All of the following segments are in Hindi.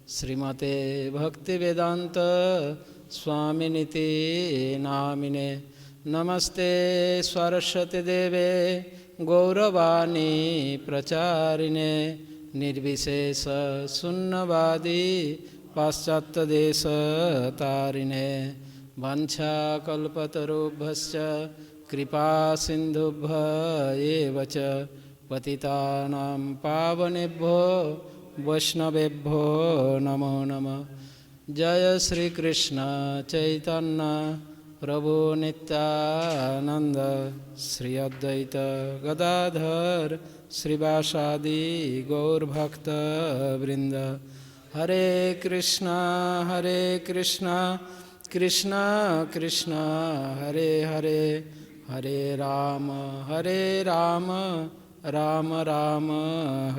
श्रीमते भक्तिवेदांत स्वामिनिति नामिने। नमस्ते सरस्वती देवे गौरवाणी प्रचारिणे निर्विशेष शून्यवादी पाश्चात्यदेशतारिणे। वाञ्छाकल्पतरुभ्यश्च कृपा सिन्धुभ्य एव च पतितानां पावनेभ्यो वैष्णवेभ्यो नमो नमः। जय श्री कृष्ण चैतन्य प्रभु नित्यानंद श्री अद्वैत गदाधर श्रीवासादि गौरभक्त वृंद। हरे कृष्णा कृष्णा कृष्णा हरे हरे, हरे राम राम राम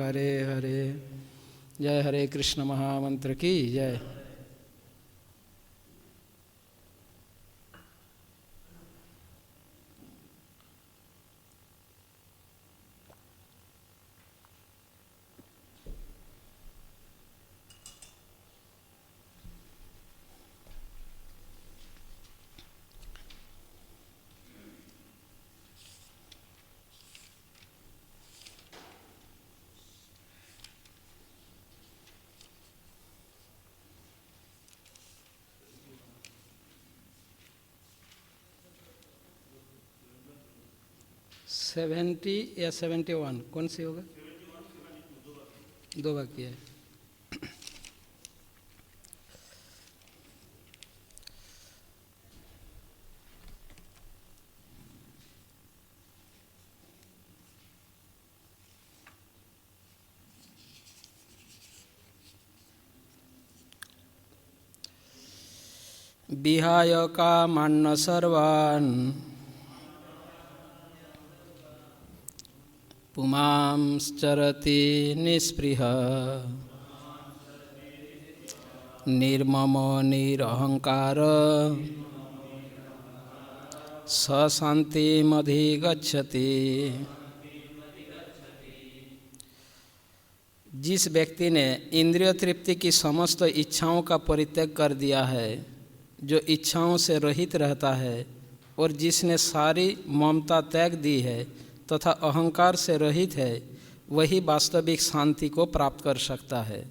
हरे हरे। जय हरे कृष्ण महामंत्र की जय। सेवेंटी या 71 कौन सी होगा? दो बाकी है। विहाय कामान्न सर्वान् पुमांश्चरति निःस्पृह निर्ममो निरहंकार स शांतिमधिगच्छति। जिस व्यक्ति ने इंद्रिय तृप्ति की समस्त इच्छाओं का परित्याग कर दिया है, जो इच्छाओं से रहित रहता है, और जिसने सारी ममता त्याग दी है तथा अहंकार से रहित है, वही वास्तविक शांति को प्राप्त कर सकता है।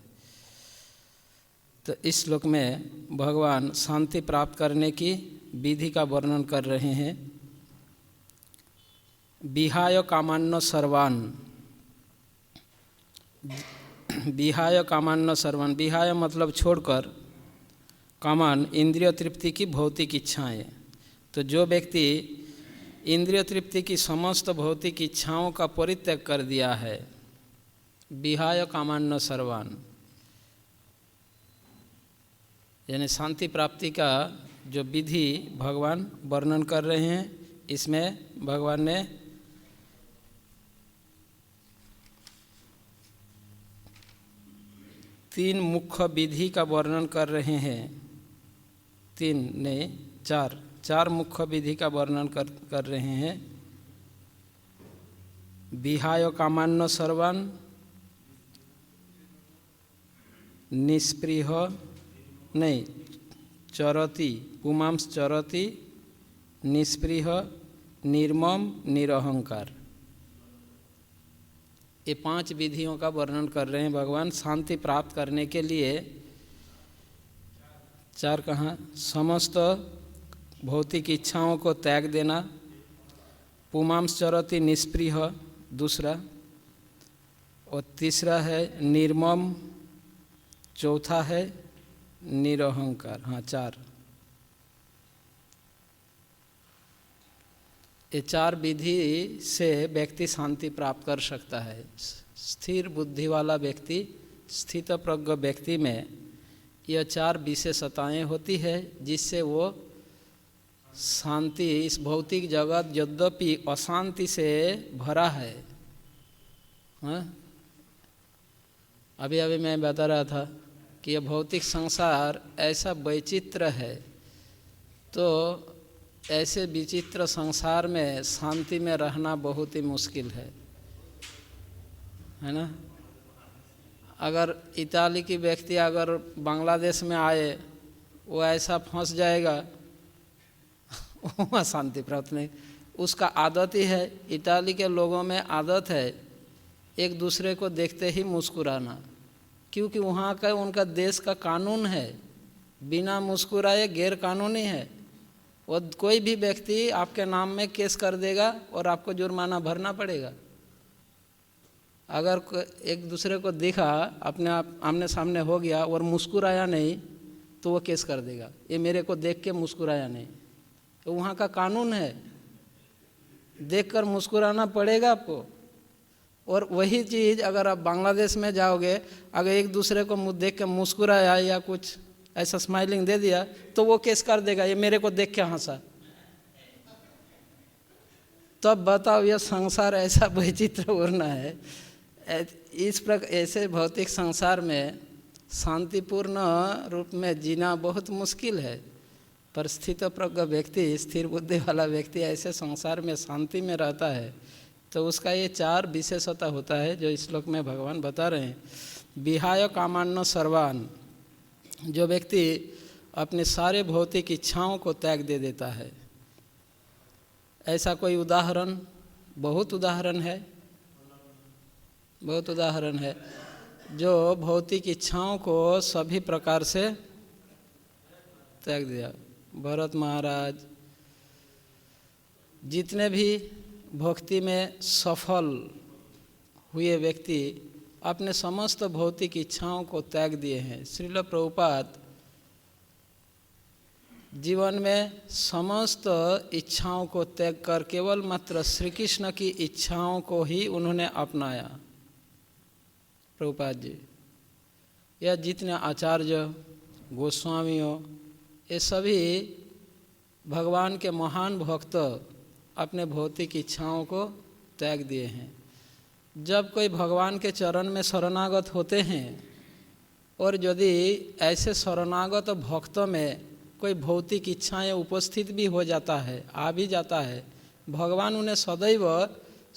तो इस श्लोक में भगवान शांति प्राप्त करने की विधि का वर्णन कर रहे हैं। विहाय कामान्न सर्वान्, विहाय कामान्न सर्वान्, विहाय मतलब छोड़कर, कामान इंद्रिय तृप्ति की भौतिक इच्छाएं। तो जो व्यक्ति इंद्रिय तृप्ति की समस्त भौतिक इच्छाओं का परित्याग कर दिया है, विहाय कामान्न सर्वान्, यानी शांति प्राप्ति का जो विधि भगवान वर्णन कर रहे हैं, इसमें भगवान ने तीन मुख्य विधि का वर्णन कर रहे हैं। तीन ने चार मुख्य विधि का वर्णन कर रहे हैं। विहाय कामान्न सर्वान्, निष्पृह नहीं चरति, पुमांस चरति, निष्पृह, निर्मम, निरहंकार, ये 5 विधियों का वर्णन कर रहे हैं भगवान। शांति प्राप्त करने के लिए 4 कहाँ, समस्त भौतिक इच्छाओं को त्याग देना, पुमांस चरति निष्पृह दूसरा, और तीसरा है निर्मम, चौथा है निरहंकार। हाँ, 4। ये 4 विधि से व्यक्ति शांति प्राप्त कर सकता है। स्थिर बुद्धि वाला व्यक्ति, स्थित प्रज्ञ व्यक्ति में यह 4 विशेषताएं होती है, जिससे वो शांति, इस भौतिक जगत यद्यपि अशांति से भरा है, हाँ? अभी मैं बता रहा था कि यह भौतिक संसार ऐसा वैचित्र है, तो ऐसे विचित्र संसार में शांति में रहना बहुत ही मुश्किल है ना। अगर इताली की व्यक्ति अगर बांग्लादेश में आए, वो ऐसा फंस जाएगा वहाँ शांति प्राप्त नहीं। उसका आदत ही है, इताली के लोगों में आदत है एक दूसरे को देखते ही मुस्कुराना, क्योंकि वहाँ का उनका देश का कानून है, बिना मुस्कुराए गैर कानूनी है। और कोई भी व्यक्ति आपके नाम में केस कर देगा और आपको जुर्माना भरना पड़ेगा। अगर एक दूसरे को देखा, अपने आप आमने सामने हो गया और मुस्कुराया नहीं, तो वो केस कर देगा, ये मेरे को देख के मुस्कुराया नहीं। तो वहाँ का कानून है, देखकर मुस्कुराना पड़ेगा आपको। और वही चीज़ अगर आप बांग्लादेश में जाओगे, अगर एक दूसरे को मुँह देख के मुस्कुराया या कुछ ऐसा स्माइलिंग दे दिया, तो वो केस कर देगा, ये मेरे को देख के हंसा। तब बताओ, यह संसार ऐसा वैचित्र उड़ना है। इस प्रकार ऐसे भौतिक संसार में शांतिपूर्ण रूप में जीना बहुत मुश्किल है। पर स्थितप्रज्ञ व्यक्ति, स्थिर बुद्धि वाला व्यक्ति ऐसे संसार में शांति में रहता है, तो उसका ये 4 विशेषता होता है जो इस श्लोक में भगवान बता रहे हैं। विहाय कामान्न सर्वान, जो व्यक्ति अपने सारे भौतिक इच्छाओं को त्याग दे देता है। ऐसा कोई उदाहरण? बहुत उदाहरण है, बहुत उदाहरण है। जो भौतिक इच्छाओं को सभी प्रकार से त्याग दिया। भरत महाराज, जितने भी भक्ति में सफल हुए व्यक्ति अपने समस्त भौतिक इच्छाओं को त्याग दिए हैं। श्रील प्रभुपाद जीवन में समस्त इच्छाओं को त्याग कर केवल मात्र श्री कृष्ण की इच्छाओं को ही उन्होंने अपनाया। प्रभुपाद जी या जितने आचार्य गोस्वामियों, ये सभी भगवान के महान भक्त अपने भौतिक इच्छाओं को त्याग दिए हैं। जब कोई भगवान के चरण में शरणागत होते हैं और यदि ऐसे शरणागत भक्तों में कोई भौतिक इच्छाएं उपस्थित भी हो जाता है, आ भी जाता है, भगवान उन्हें सदैव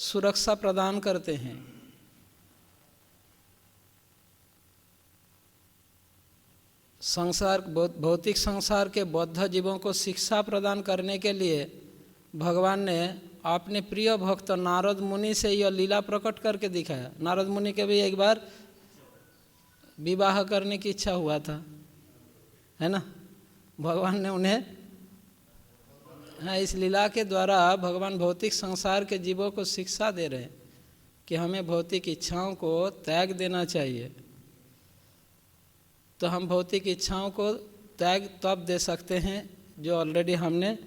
सुरक्षा प्रदान करते हैं। संसार, भौतिक संसार के बद्ध जीवों को शिक्षा प्रदान करने के लिए भगवान ने अपने प्रिय भक्त नारद मुनि से यह लीला प्रकट करके दिखाया। नारद मुनि के भी एक बार विवाह करने की इच्छा हुआ था, है ना। भगवान ने उन्हें, हाँ, इस लीला के द्वारा भगवान भौतिक संसार के जीवों को शिक्षा दे रहे हैं कि हमें भौतिक इच्छाओं को त्याग देना चाहिए। तो हम भौतिक इच्छाओं को त्याग तब दे सकते हैं जो ऑलरेडी हमने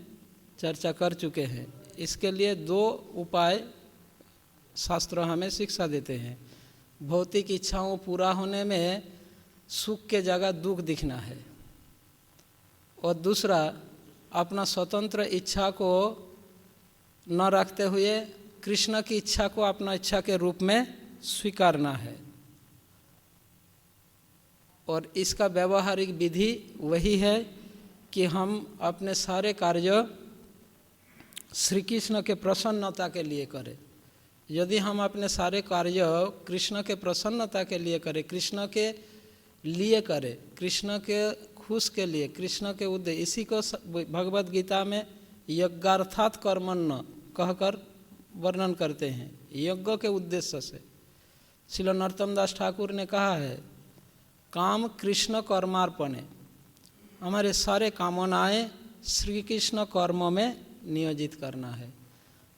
चर्चा कर चुके हैं। इसके लिए 2 उपाय शास्त्र हमें शिक्षा देते हैं। भौतिक इच्छाओं पूरा होने में सुख के जगह दुख दिखना है, और दूसरा अपना स्वतंत्र इच्छा को न रखते हुए कृष्ण की इच्छा को अपना इच्छा के रूप में स्वीकारना है। और इसका व्यवहारिक विधि वही है कि हम अपने सारे कार्य श्री कृष्ण के प्रसन्नता के लिए करें। यदि हम अपने सारे कार्य कृष्ण के प्रसन्नता के लिए करें, कृष्ण के लिए करें, कृष्ण के खुश के लिए, कृष्ण के उद्देश्य, इसी को भगवद गीता में यज्ञार्थात् कर्मण्य कहकर वर्णन करते हैं। यज्ञ के उद्देश्य से श्रील नरोत्तम दास ठाकुर ने कहा है, काम कृष्ण कर्मार्पणे, हमारे सारे कामनाएं श्री कृष्ण कर्म में नियोजित करना है।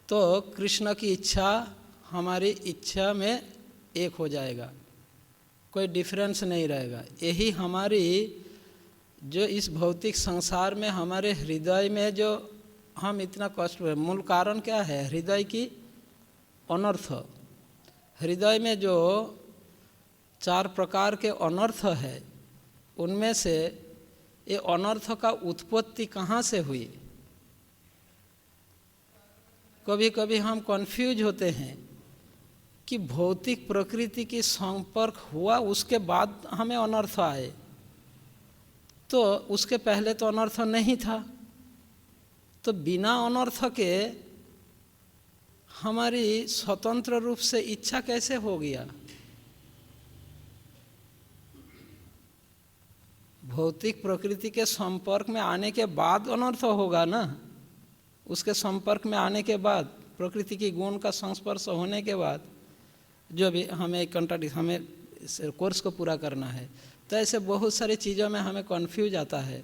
तो कृष्ण की इच्छा हमारी इच्छा में एक हो जाएगा, कोई डिफरेंस नहीं रहेगा। यही हमारी जो इस भौतिक संसार में हमारे हृदय में जो हम इतना कष्ट है, मूल कारण क्या है? हृदय की अनर्थ। हृदय में जो 4 प्रकार के अनर्थ है, उनमें से ये अनर्थ का उत्पत्ति कहाँ से हुई? कभी कभी हम कंफ्यूज होते हैं कि भौतिक प्रकृति की संपर्क हुआ, उसके बाद हमें अनर्थ आए, तो उसके पहले तो अनर्थ नहीं था। तो बिना अनर्थ के हमारी स्वतंत्र रूप से इच्छा कैसे हो गया? भौतिक प्रकृति के संपर्क में आने के बाद अनर्थ होगा ना। उसके संपर्क में आने के बाद, प्रकृति की गुण का संस्पर्श होने के बाद जो भी हमें हमें कोर्स को पूरा करना है, तो ऐसे बहुत सारी चीज़ों में हमें कन्फ्यूज आता है।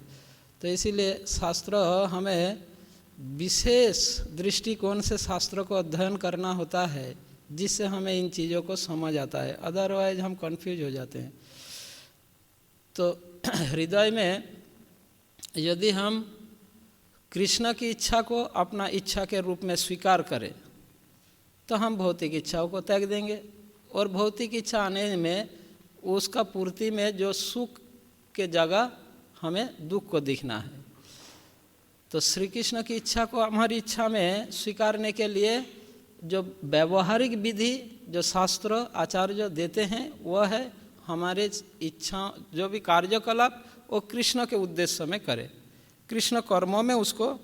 तो इसीलिए शास्त्र हमें विशेष दृष्टिकोण से शास्त्र को अध्ययन करना होता है, जिससे हमें इन चीज़ों को समझ आता है, अदरवाइज हम कन्फ्यूज हो जाते हैं। तो हृदय में यदि हम कृष्ण की इच्छा को अपना इच्छा के रूप में स्वीकार करें तो हम भौतिक इच्छाओं को त्याग देंगे, और भौतिक इच्छा आने में उसका पूर्ति में जो सुख के जगह हमें दुख को दिखना है। तो श्री कृष्ण की इच्छा को हमारी इच्छा में स्वीकारने के लिए जो व्यवहारिक विधि जो शास्त्र आचार्य देते हैं वह है हमारे इच्छा जो भी कार्यकलाप वो कृष्ण के उद्देश्य में करें, कृष्ण कर्मों में उसको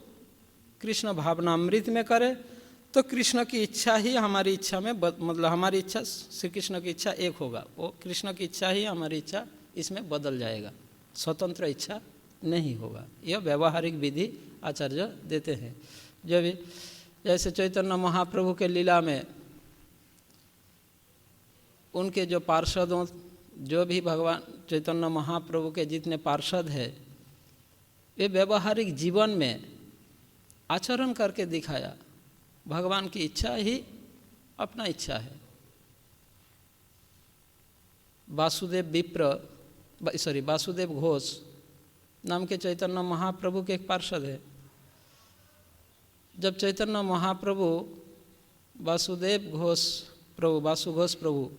कृष्ण भावनामृत में करें, तो कृष्ण की इच्छा ही हमारी इच्छा में मतलब हमारी इच्छा श्री कृष्ण की इच्छा एक होगा, वो कृष्ण की इच्छा ही हमारी इच्छा इसमें बदल जाएगा, स्वतंत्र इच्छा नहीं होगा। यह व्यवहारिक विधि आचार्य देते हैं। जो भी जैसे चैतन्य महाप्रभु के लीला में उनके जो पार्षदों, जो भी भगवान चैतन्य महाप्रभु के जितने पार्षद हैं, वे व्यवहारिक जीवन में आचरण करके दिखाया, भगवान की इच्छा ही अपना इच्छा है। वासुदेव घोष नाम के चैतन्य महाप्रभु के एक पार्षद है। जब चैतन्य महाप्रभु वासु घोष प्रभु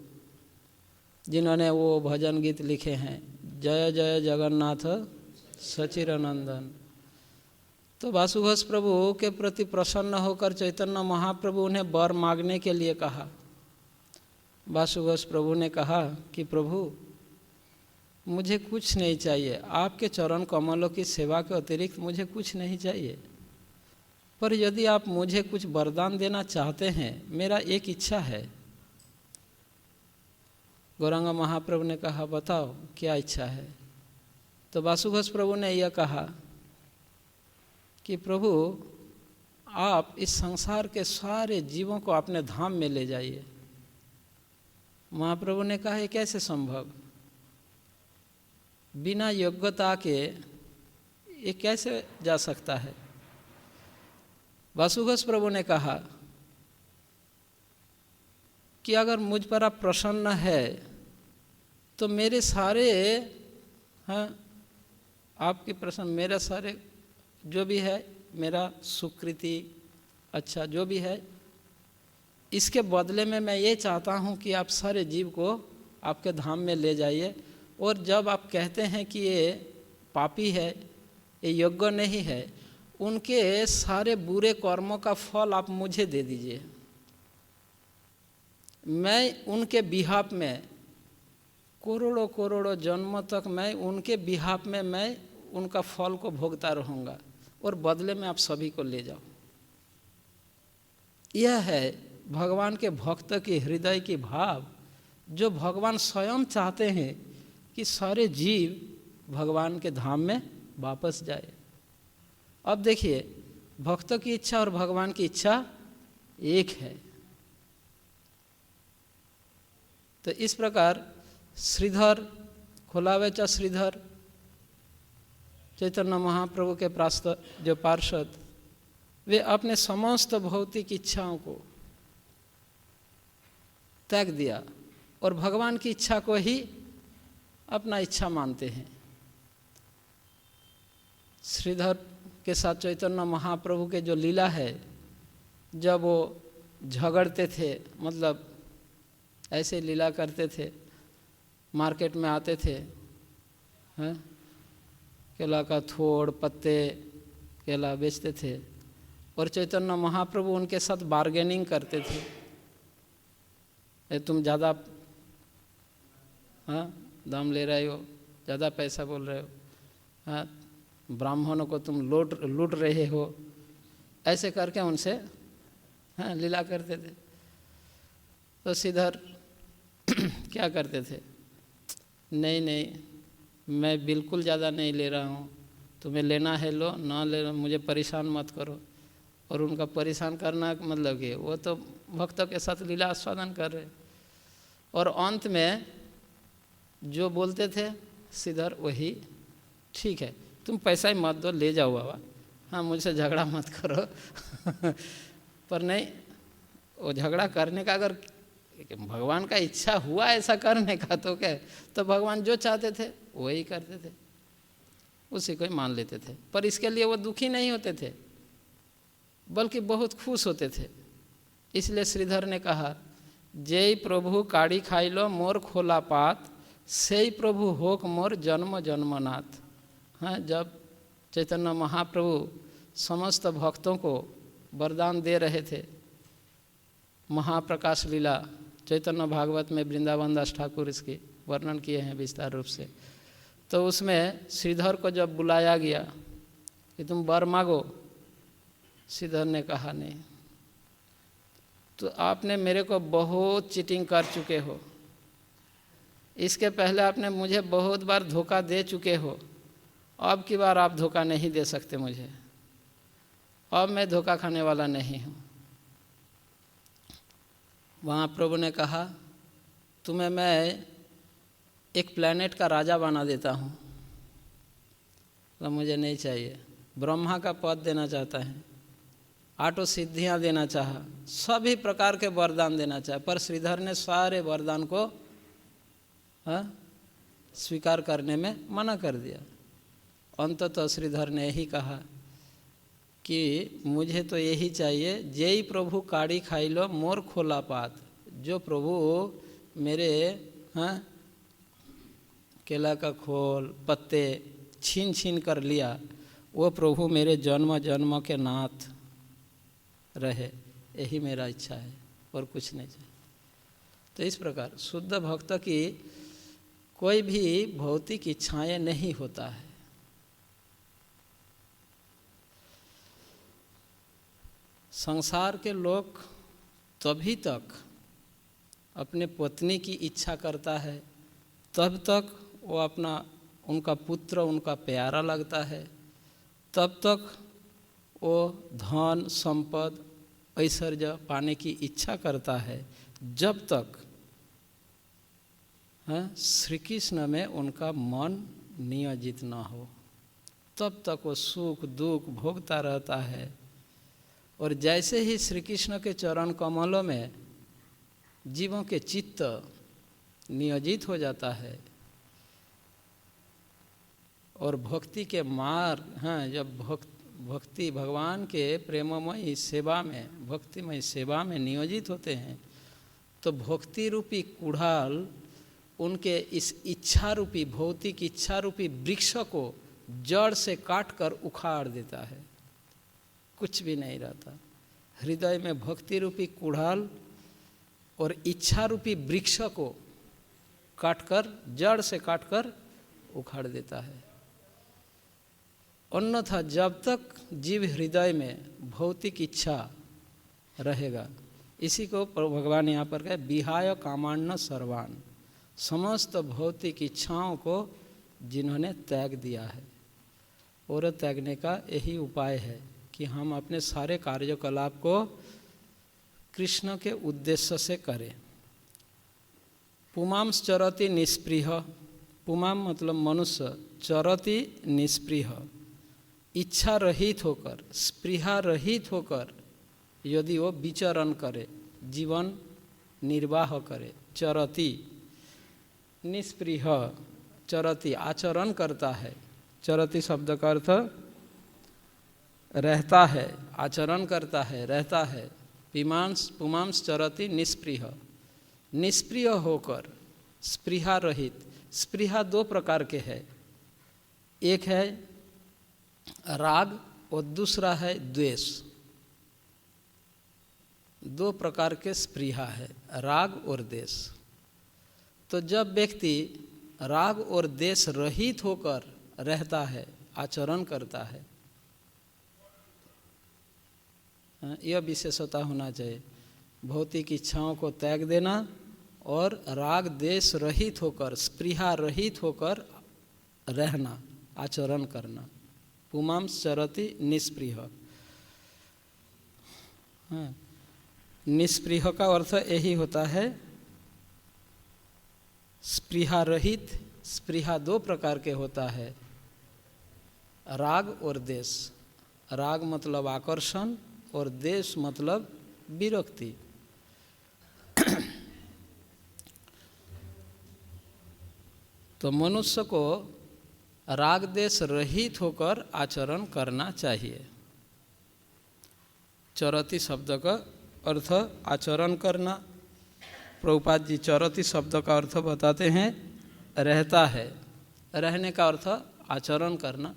जिन्होंने वो भजन गीत लिखे हैं, जय जय जगन्नाथ सचिरनंदन, तो वासु घोष प्रभु के प्रति प्रसन्न होकर चैतन्य महाप्रभु उन्हें वर मांगने के लिए कहा। वासु घोष प्रभु ने कहा कि प्रभु मुझे कुछ नहीं चाहिए, आपके चरण कमलों की सेवा के अतिरिक्त मुझे कुछ नहीं चाहिए, पर यदि आप मुझे कुछ वरदान देना चाहते हैं, मेरा एक इच्छा है। गौरांग महाप्रभु ने कहा बताओ क्या इच्छा है। तो वासुघोष प्रभु ने यह कहा कि प्रभु आप इस संसार के सारे जीवों को अपने धाम में ले जाइए। महाप्रभु ने कहा ये कैसे संभव, बिना योग्यता के ये कैसे जा सकता है। वासुघोष प्रभु ने कहा कि अगर मुझ पर आप प्रसन्न है तो मेरे सारे आपके प्रसन्न, मेरा सारे जो भी है, मेरा सुकृति अच्छा जो भी है, इसके बदले में मैं ये चाहता हूँ कि आप सारे जीव को आपके धाम में ले जाइए, और जब आप कहते हैं कि ये पापी है, ये योग्य नहीं है, उनके सारे बुरे कर्मों का फल आप मुझे दे दीजिए। मैं उनके बिहाफ में करोड़ों करोड़ों जन्मों तक मैं उनके बिहाफ में मैं उनका फल को भोगता रहूँगा, और बदले में आप सभी को ले जाओ। यह है भगवान के भक्त की हृदय की भाव, जो भगवान स्वयं चाहते हैं कि सारे जीव भगवान के धाम में वापस जाए। अब देखिए, भक्तों की इच्छा और भगवान की इच्छा एक है। तो इस प्रकार श्रीधर खोलावेचा श्रीधर चैतन्य महाप्रभु के जो पार्षद, वे अपने समस्त भौतिक इच्छाओं को त्याग दिया और भगवान की इच्छा को ही अपना इच्छा मानते हैं। श्रीधर के साथ चैतन्य महाप्रभु के जो लीला है, जब वो झगड़ते थे, मतलब ऐसे लीला करते थे, मार्केट में आते थे, केला का थोड़ पत्ते केला बेचते थे, और चैतन्य महाप्रभु उनके साथ बार्गेनिंग करते थे। तुम ज़्यादा दाम ले रहे हो, ज़्यादा पैसा बोल रहे हो, ब्राह्मणों को तुम लूट रहे हो, ऐसे करके उनसे लीला करते थे। तो श्रीधर क्या करते थे, नहीं मैं बिल्कुल ज़्यादा नहीं ले रहा हूँ, तुम्हें लेना है लो, ना ले, मुझे परेशान मत करो। और उनका परेशान करना मतलब कि वो तो भक्तों के साथ लीला आस्वादन कर रहे। और अंत में जो बोलते थे श्रीधर वही, ठीक है तुम पैसा ही मत दो, ले जाओ बाबा, हाँ मुझसे झगड़ा मत करो। पर नहीं, वो झगड़ा करने का अगर भगवान का इच्छा हुआ ऐसा करने का तो क्या, तो भगवान जो चाहते थे वही करते थे, उसी को ही मान लेते थे। पर इसके लिए वो दुखी नहीं होते थे, बल्कि बहुत खुश होते थे। इसलिए श्रीधर ने कहा, जय प्रभु काड़ी खाई लो मोर खोला पात, से प्रभु होक मोर जन्म जन्मनाथ। हाँ, जब चैतन्य महाप्रभु समस्त भक्तों को वरदान दे रहे थे, महाप्रकाश लीला चैतन्य भागवत में वृंदावन दास ठाकुर इसकी वर्णन किए हैं विस्तार रूप से, तो उसमें श्रीधर को जब बुलाया गया कि तुम वर मांगो, श्रीधर ने कहा नहीं, तो आपने मेरे को बहुत चीटिंग कर चुके हो, इसके पहले आपने मुझे बहुत बार धोखा दे चुके हो, अब की बार आप धोखा नहीं दे सकते मुझे, अब मैं धोखा खाने वाला नहीं हूँ। वहाँ प्रभु ने कहा, तुम्हें मैं एक प्लैनेट का राजा बना देता हूँ। तो मुझे नहीं चाहिए। ब्रह्मा का पद देना चाहता है, 8 सिद्धियाँ देना चाहा, सभी प्रकार के वरदान देना चाहे, पर श्रीधर ने सारे वरदान को स्वीकार करने में मना कर दिया। अंततः श्रीधर ने यही कहा कि मुझे तो यही चाहिए, जय प्रभु काड़ी खाई लो मोर खोला पात। जो प्रभु मेरे केला का खोल पत्ते छीन छीन कर लिया, वो प्रभु मेरे जन्म जन्म के नाथ रहे, यही मेरा इच्छा है और कुछ नहीं चाहिए। तो इस प्रकार शुद्ध भक्त की कोई भी भौतिक इच्छाएं नहीं होता है। संसार के लोग तभी तक अपने पत्नी की इच्छा करता है, तब तक वो अपना उनका पुत्र उनका प्यारा लगता है, तब तक वो धन संपद ऐश्वर्य पाने की इच्छा करता है, जब तक श्री कृष्ण में उनका मन नियोजित न हो, तब तक वो सुख दुख भोगता रहता है। और जैसे ही श्री कृष्ण के चरण कमलों में जीवों के चित्त नियोजित हो जाता है और भक्ति के मार्ग जब भक्ति भगवान के प्रेममयी सेवा में भक्तिमय सेवा में नियोजित होते हैं, तो भक्ति रूपी कुड़ाल उनके इस इच्छा रूपी भौतिक इच्छा रूपी वृक्ष को जड़ से काट कर उखाड़ देता है, कुछ भी नहीं रहता। हृदय में भक्ति रूपी कुड़ाल और इच्छा रूपी वृक्ष को काटकर जड़ से काटकर उखाड़ देता है। अन्यथा जब तक जीव हृदय में भौतिक इच्छा रहेगा, इसी को भगवान यहाँ पर कहे विहाय कामान्न सर्वान, समस्त भौतिक इच्छाओं को जिन्होंने त्याग दिया है। और त्यागने का यही उपाय है कि हम अपने सारे कार्यकलाप को कृष्ण के उद्देश्य से करें। पुमांस चरति निष्पृह, पुमाम मतलब मनुष्य, चरति निष्पृह, इच्छा रहित होकर स्पृहा रहित होकर यदि वो विचरण करे, जीवन निर्वाह करे, चरति निष्पृह, चरति आचरण करता है, चरति शब्द का अर्थ रहता है, आचरण करता है, रहता है। पुमांस चरति निष्पृह, निष्प्रिय होकर स्पृहा रहित। स्पृहा 2 प्रकार के है, एक है राग और दूसरा है द्वेष। 2 प्रकार के स्पृहा है, राग और द्वेष। तो जब व्यक्ति राग और द्वेष रहित होकर रहता है, आचरण करता है, यह विशेषता होना चाहिए। भौतिक इच्छाओं को त्याग देना और राग द्वेष रहित होकर स्पृहा रहित होकर रहना, आचरण करना। पुमांस चरति निष्पृह। हाँ, निष्पृह का अर्थ यही होता है स्पृहा रहित। स्पृहा दो प्रकार के होता है, राग और देश। राग मतलब आकर्षण और देश मतलब विरक्ति। तो मनुष्य को राग देश रहित होकर आचरण करना चाहिए। चरति शब्द का अर्थ आचरण करना। प्रभुपाद जी चरति शब्द का अर्थ बताते हैं रहता है। रहने का अर्थ आचरण करना।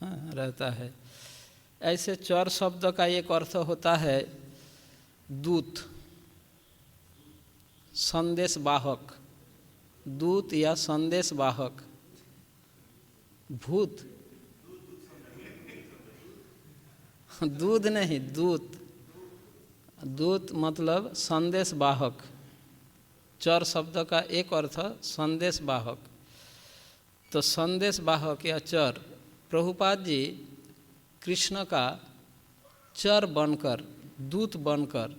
हाँ, रहता है। ऐसे चर शब्द का एक अर्थ होता है दूत, संदेश वाहक। दूत या संदेश वाहक। भूत, दूध नहीं, दूत। दूत मतलब संदेश वाहक। चर शब्द का एक अर्थ संदेश वाहक। तो संदेश वाहक या चर, प्रभुपाद जी कृष्ण का चर बनकर, दूत बनकर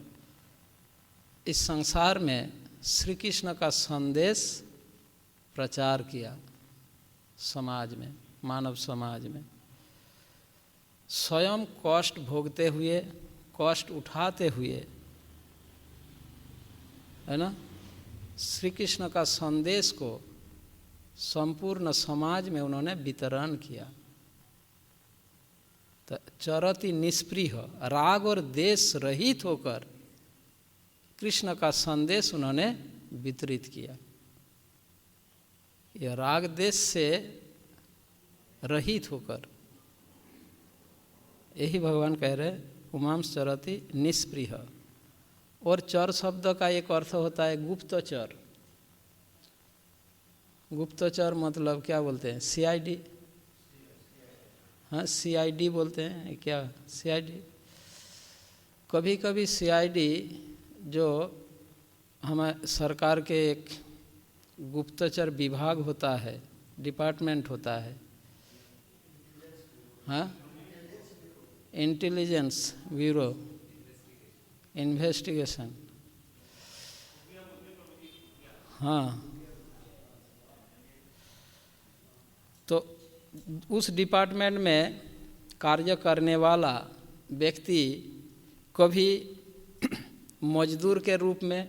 इस संसार में श्री कृष्ण का संदेश प्रचार किया समाज में, मानव समाज में। स्वयं कष्ट भोगते हुए, कष्ट उठाते हुए, है ना, श्री कृष्ण का संदेश को संपूर्ण समाज में उन्होंने वितरण किया। तो चरति निष्पृह, राग और देश रहित होकर कृष्ण का संदेश उन्होंने वितरित किया। यह राग देश से रहित होकर, यही भगवान कह रहे पुमांस चरति निष्पृह। और चर शब्द का एक अर्थ होता है गुप्तचर। गुप्तचर मतलब क्या बोलते हैं? सीआईडी। हाँ, सीआईडी बोलते हैं क्या? सीआईडी। कभी कभी सीआईडी जो हमारे सरकार के एक गुप्तचर विभाग होता है, डिपार्टमेंट होता है, हाँ, इंटेलिजेंस ब्यूरो, इन्वेस्टिगेशन, हाँ, तो उस डिपार्टमेंट में कार्य करने वाला व्यक्ति कभी मजदूर के रूप में,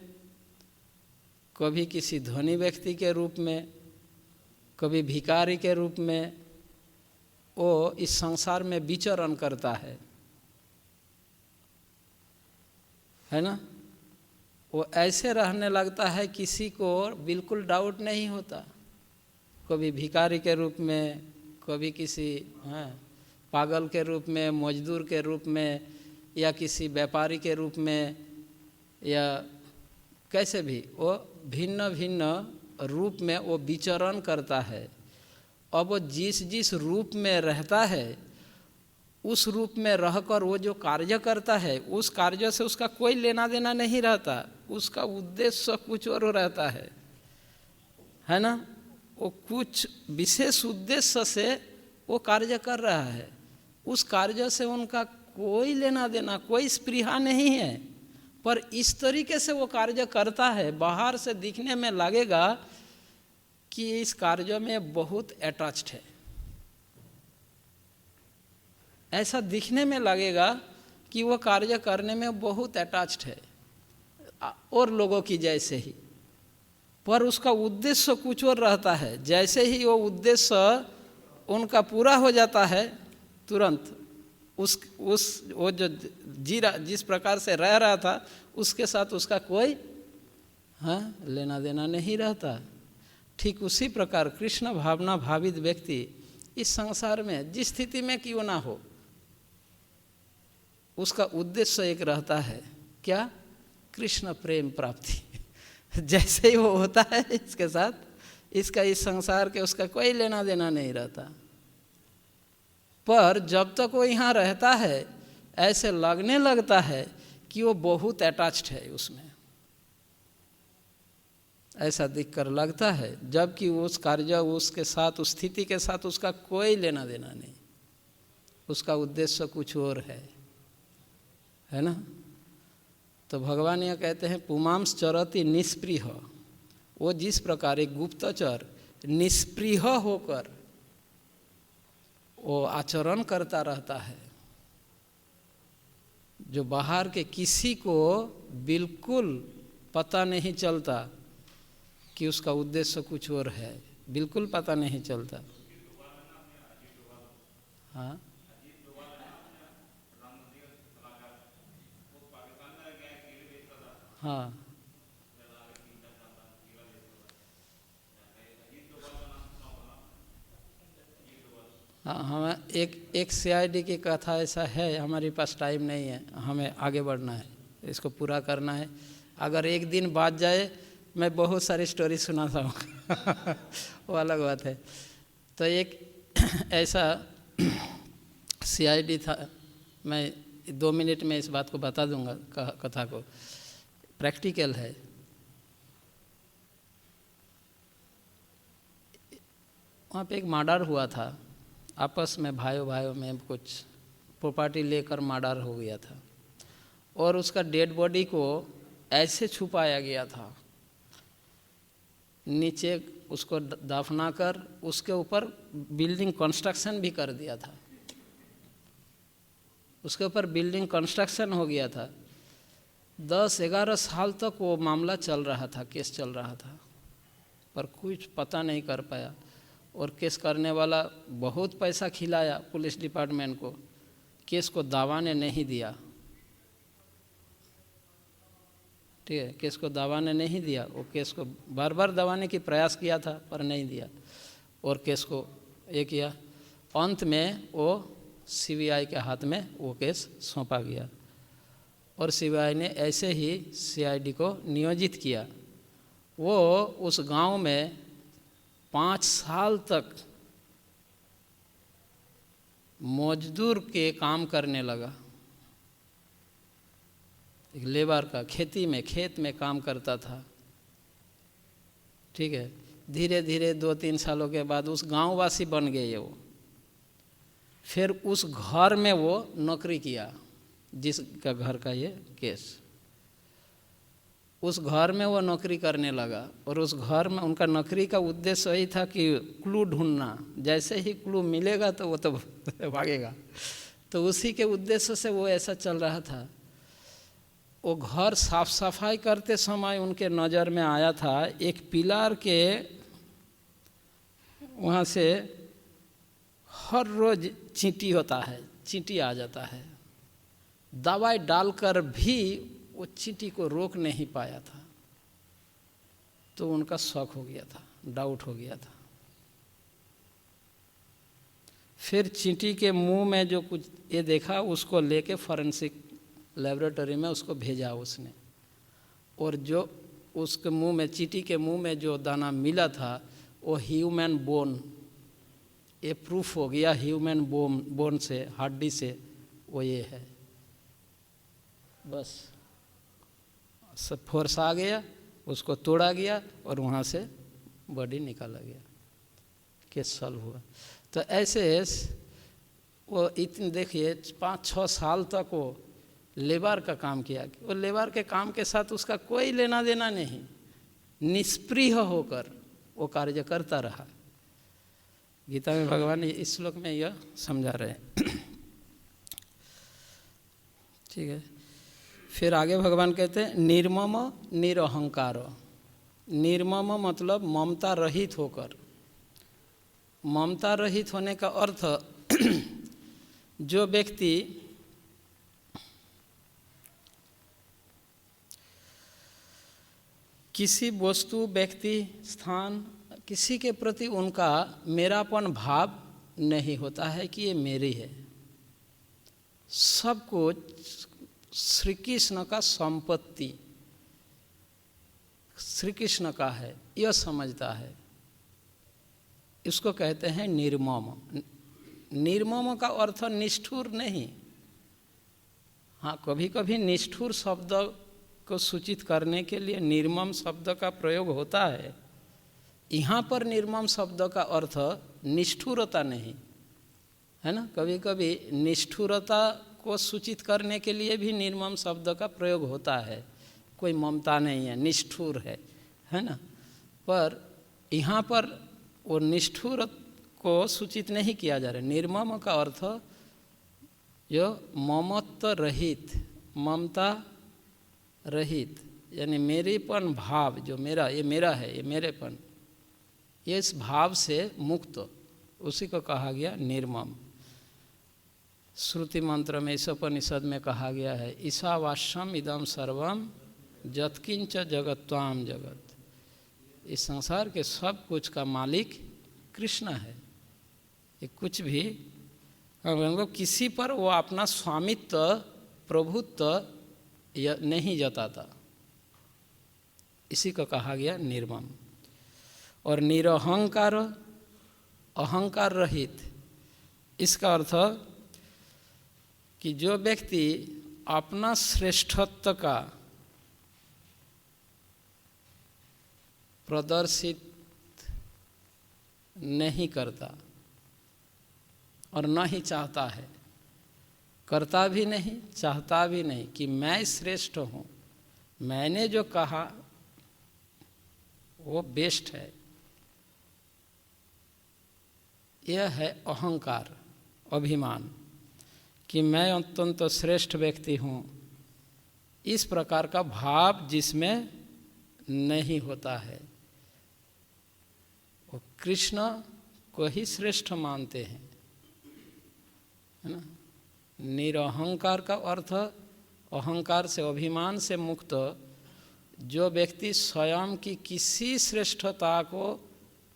कभी किसी धनी व्यक्ति के रूप में, कभी भिखारी के रूप में वो इस संसार में विचरण करता है ना। वो ऐसे रहने लगता है किसी को बिल्कुल डाउट नहीं होता। कभी भिखारी के रूप में, कभी किसी पागल के रूप में, मजदूर के रूप में, या किसी व्यापारी के रूप में, या कैसे भी वो भिन्न भिन्न रूप में वो विचरण करता है। अब वो जिस जिस रूप में रहता है उस रूप में रहकर वो जो कार्य करता है उस कार्य से उसका कोई लेना देना नहीं रहता। उसका उद्देश्य कुछ और रहता है ना। वो कुछ विशेष उद्देश्य से वो कार्य कर रहा है। उस कार्य से उनका कोई लेना देना, कोई स्पृहा नहीं है, पर इस तरीके से वो कार्य करता है, बाहर से दिखने में लगेगा कि इस कार्य में बहुत अटैच्ड है। ऐसा दिखने में लगेगा कि वो कार्य करने में बहुत अटैच्ड है और लोगों की जैसे ही, पर उसका उद्देश्य कुछ और रहता है। जैसे ही वो उद्देश्य उनका पूरा हो जाता है, तुरंत वो जो जिस प्रकार से रह रहा था उसके साथ उसका कोई लेना देना नहीं रहता। ठीक उसी प्रकार कृष्ण भावना भावित व्यक्ति इस संसार में जिस स्थिति में क्यों ना हो, उसका उद्देश्य एक रहता है, क्या? कृष्ण प्रेम प्राप्ति। जैसे ही वो होता है इसके साथ, इसका इस संसार के उसका कोई लेना देना नहीं रहता। पर जब तक वो यहाँ रहता है ऐसे लगने लगता है कि वो बहुत अटैच्ड है उसमें, ऐसा दिखकर लगता है, जबकि उस कार्य उसके साथ उस स्थिति के साथ उसका कोई लेना देना नहीं, उसका उद्देश्य कुछ और है ना। तो भगवान यह कहते हैं पुमांस चरति निष्प्रिय, वो जिस प्रकार एक गुप्तचर निष्प्रिय होकर वो आचरण करता रहता है, जो बाहर के किसी को बिल्कुल पता नहीं चलता कि उसका उद्देश्य कुछ और है, बिल्कुल पता नहीं चलता। हाँ हाँ हाँ, हमें एक CID की कथा ऐसा है, हमारे पास टाइम नहीं है, हमें आगे बढ़ना है, इसको पूरा करना है। अगर एक दिन बाद जाए मैं बहुत सारी स्टोरी सुनाता हूँ वो अलग बात है। तो एक ऐसा CID था, मैं 2 मिनट में इस बात को बता दूंगा, कथा को, प्रैक्टिकल है। वहाँ पे एक मर्डर हुआ था, आपस में भाइयों में कुछ प्रॉपर्टी लेकर मर्डर हो गया था, और उसका डेड बॉडी को ऐसे छुपाया गया था, नीचे उसको दफना कर उसके ऊपर बिल्डिंग कंस्ट्रक्शन भी कर दिया था, उसके ऊपर बिल्डिंग कंस्ट्रक्शन हो गया था। 10-11 साल तक वो मामला चल रहा था, केस चल रहा था, पर कुछ पता नहीं कर पाया। और केस करने वाला बहुत पैसा खिलाया पुलिस डिपार्टमेंट को, केस को दबाने नहीं दिया। ठीक है, केस को दबाने नहीं दिया, वो केस को बार बार दबाने की प्रयास किया था पर नहीं दिया, और केस को ये किया। अंत में वो CBI के हाथ में वो केस सौंपा गया, और CBI ने ऐसे ही CID को नियोजित किया। वो उस गांव में 5 साल तक मजदूर के काम करने लगा, एक लेबर का, खेत में काम करता था। ठीक है, धीरे धीरे 2-3 सालों के बाद उस गांववासी बन गए वो। फिर उस घर में वो नौकरी किया, जिसका घर का ये केस, उस घर में वो नौकरी करने लगा। और उस घर में उनका नौकरी का उद्देश्य यही था कि क्लू ढूंढना, जैसे ही क्लू मिलेगा तो वो तो भागेगा। तो उसी के उद्देश्य से वो ऐसा चल रहा था। वो घर साफ सफाई करते समय उनके नज़र में आया था, एक पिलर के वहाँ से हर रोज़ चींटी होता है, चींटी आ जाता है। दवाई डालकर भी वो चींटी को रोक नहीं पाया था। तो उनका शक हो गया था, डाउट हो गया था। फिर चींटी के मुंह में जो कुछ ये देखा, उसको लेके फॉरेंसिक लेबोरेटरी में उसको भेजा उसने, और जो उसके मुंह में, चींटी के मुंह में जो दाना मिला था वो ह्यूमन बोन, ये प्रूफ हो गया ह्यूमन बोन से, हड्डी से वो ये है। बस सब फोर्स आ गया, उसको तोड़ा गया और वहाँ से बॉडी निकाला गया, केस सॉल्व हुआ। तो ऐसे वो इतने, देखिए 5-6 साल तक वो लेबर का काम किया। वो लेबर के काम के साथ उसका कोई लेना देना नहीं, निष्प्रिय होकर वो कार्य करता रहा। गीता में भगवान इस श्लोक में यह समझा रहे हैं। ठीक है, फिर आगे भगवान कहते हैं निर्मम निरहंकार। निर्मम मतलब ममता रहित होकर। ममता रहित होने का अर्थ जो व्यक्ति किसी वस्तु, व्यक्ति, स्थान, किसी के प्रति उनका मेरापन भाव नहीं होता है कि ये मेरी है, सब कुछ श्री कृष्ण का संपत्ति, श्री कृष्ण का है, यह समझता है, इसको कहते हैं निर्मम। निर्मम का अर्थ निष्ठुर नहीं। हाँ, कभी कभी निष्ठुर शब्द को सूचित करने के लिए निर्मम शब्द का प्रयोग होता है। यहाँ पर निर्मम शब्द का अर्थ निष्ठुरता नहीं है ना। कभी कभी निष्ठुरता को सूचित करने के लिए भी निर्मम शब्द का प्रयोग होता है, कोई ममता नहीं है, निष्ठुर है ना। पर यहाँ पर वो निष्ठुर को सूचित नहीं किया जा रहा है। निर्मम का अर्थ जो ममत्व रहित, ममता रहित, यानी मेरेपन भाव, जो मेरा, ये मेरा है, ये मेरेपन, ये इस भाव से मुक्त, उसी को कहा गया निर्मम। श्रुति मंत्र में, इस उपनिषद में कहा गया है, ईशावास्यम इदम सर्वम यत्किंच जगत्वाम जगत। इस संसार के सब कुछ का मालिक कृष्ण है। ये कुछ भी किसी पर वो अपना स्वामित्व, प्रभुत्व नहीं जताता, इसी को कहा गया निर्मम। और निरहंकार, अहंकार रहित, इसका अर्थ कि जो व्यक्ति अपना श्रेष्ठत्व का प्रदर्शित नहीं करता और न ही चाहता है, करता भी नहीं, चाहता भी नहीं कि मैं श्रेष्ठ हूँ, मैंने जो कहा वो बेस्ट है, यह है अहंकार, अभिमान कि मैं अत्यंत श्रेष्ठ व्यक्ति हूँ। इस प्रकार का भाव जिसमें नहीं होता है, वो कृष्ण को ही श्रेष्ठ मानते हैं, है ना। निरहंकार का अर्थ अहंकार से, अभिमान से मुक्त, जो व्यक्ति स्वयं की किसी श्रेष्ठता को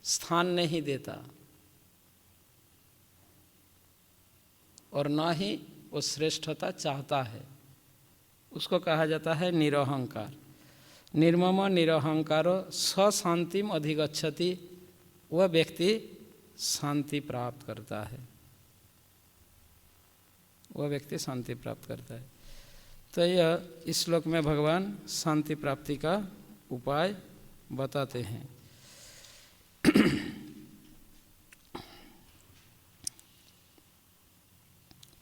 स्थान नहीं देता और न ही वो श्रेष्ठता चाहता है, उसको कहा जाता है निरहंकार। निर्मम निरहंकारो स शांतिम अधिगच्छति, वह व्यक्ति शांति प्राप्त करता है, वह व्यक्ति शांति प्राप्त करता है। तो यह इस श्लोक में भगवान शांति प्राप्ति का उपाय बताते हैं।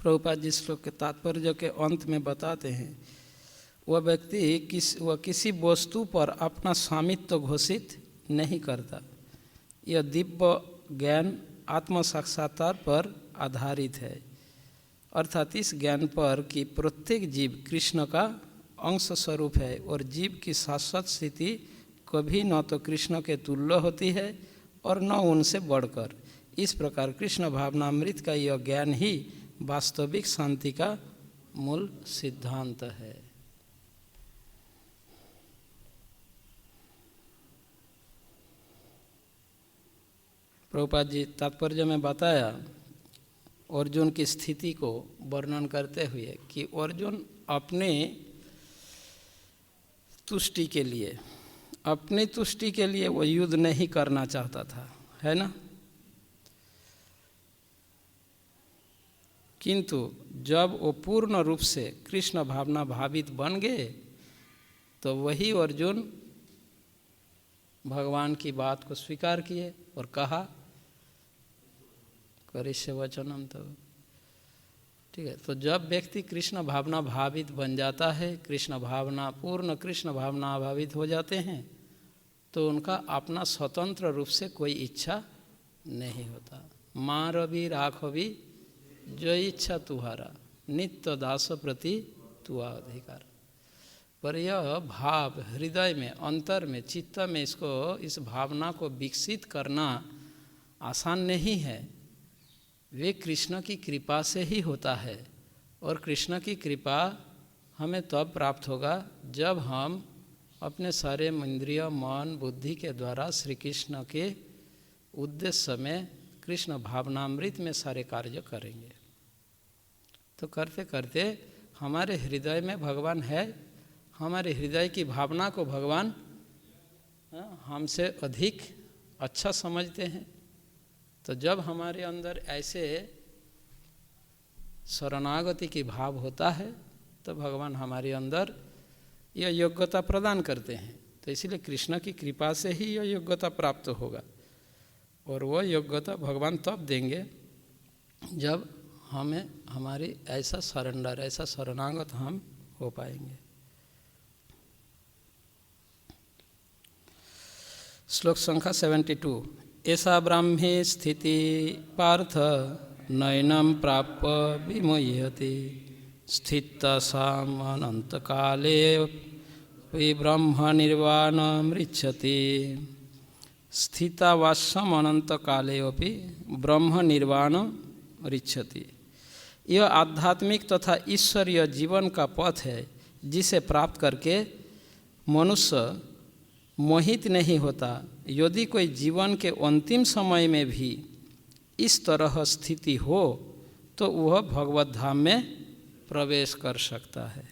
प्रभुपाद जी श्लोक के तात्पर्य के अंत में बताते हैं, वह व्यक्ति वह किसी वस्तु पर अपना स्वामित्व घोषित नहीं करता। यह दिव्य ज्ञान आत्म साक्षात्कार पर आधारित है, अर्थात इस ज्ञान पर कि प्रत्येक जीव कृष्ण का अंश स्वरूप है और जीव की शाश्वत स्थिति कभी न तो कृष्ण के तुल्य होती है और न उनसे बढ़कर। इस प्रकार कृष्ण भावनामृत का यह ज्ञान ही वास्तविक शांति का मूल सिद्धांत है। प्रभुपाद जी तात्पर्य में बताया अर्जुन की स्थिति को वर्णन करते हुए कि अर्जुन अपने तुष्टि के लिए, अपनी तुष्टि के लिए वो युद्ध नहीं करना चाहता था, है ना। किंतु जब वो पूर्ण रूप से कृष्ण भावना भावित बन गए तो वही अर्जुन भगवान की बात को स्वीकार किए और कहा करिष्ये वचनम। तो ठीक है, तो जब व्यक्ति कृष्ण भावना भावित बन जाता है, कृष्ण भावना, पूर्ण कृष्ण भावना भावित हो जाते हैं, तो उनका अपना स्वतंत्र रूप से कोई इच्छा नहीं होता। माँ रवि राघवी जो इच्छा तुहारा, नित्य दास प्रति तुआ अधिकार। पर यह भाव हृदय में, अंतर में, चित्त में इसको, इस भावना को विकसित करना आसान नहीं है। वे कृष्ण की कृपा से ही होता है और कृष्ण की कृपा हमें तब प्राप्त होगा जब हम अपने सारे इंद्रिय, मन, बुद्धि के द्वारा श्री कृष्ण के उद्देश्य में, कृष्ण भावनामृत में सारे कार्य करेंगे। तो करते करते हमारे हृदय में भगवान है, हमारे हृदय की भावना को भगवान हमसे अधिक अच्छा समझते हैं। तो जब हमारे अंदर ऐसे शरणागति की भाव होता है तो भगवान हमारे अंदर यह योग्यता प्रदान करते हैं। तो इसलिए कृष्ण की कृपा से ही यह योग्यता प्राप्त होगा, और वह योग्यता भगवान तब देंगे जब हमें हमारी ऐसा सरेंडर, ऐसा शरणागत हम हो पाएंगे। श्लोक संख्या 72। ऐसा ब्राह्मी स्थिति पार्थ नैनम प्राप्य विमुह्यति स्थितसाम अनंत काले ब्रह्म निर्वाण मृच्छति। स्थितावासम अनंत काले ब्रह्म निर्वाण मृच्छति। यह आध्यात्मिक तथा ईश्वरीय जीवन का पथ है जिसे प्राप्त करके मनुष्य मोहित नहीं होता। यदि कोई जीवन के अंतिम समय में भी इस तरह स्थिति हो तो वह भगवत धाम में प्रवेश कर सकता है।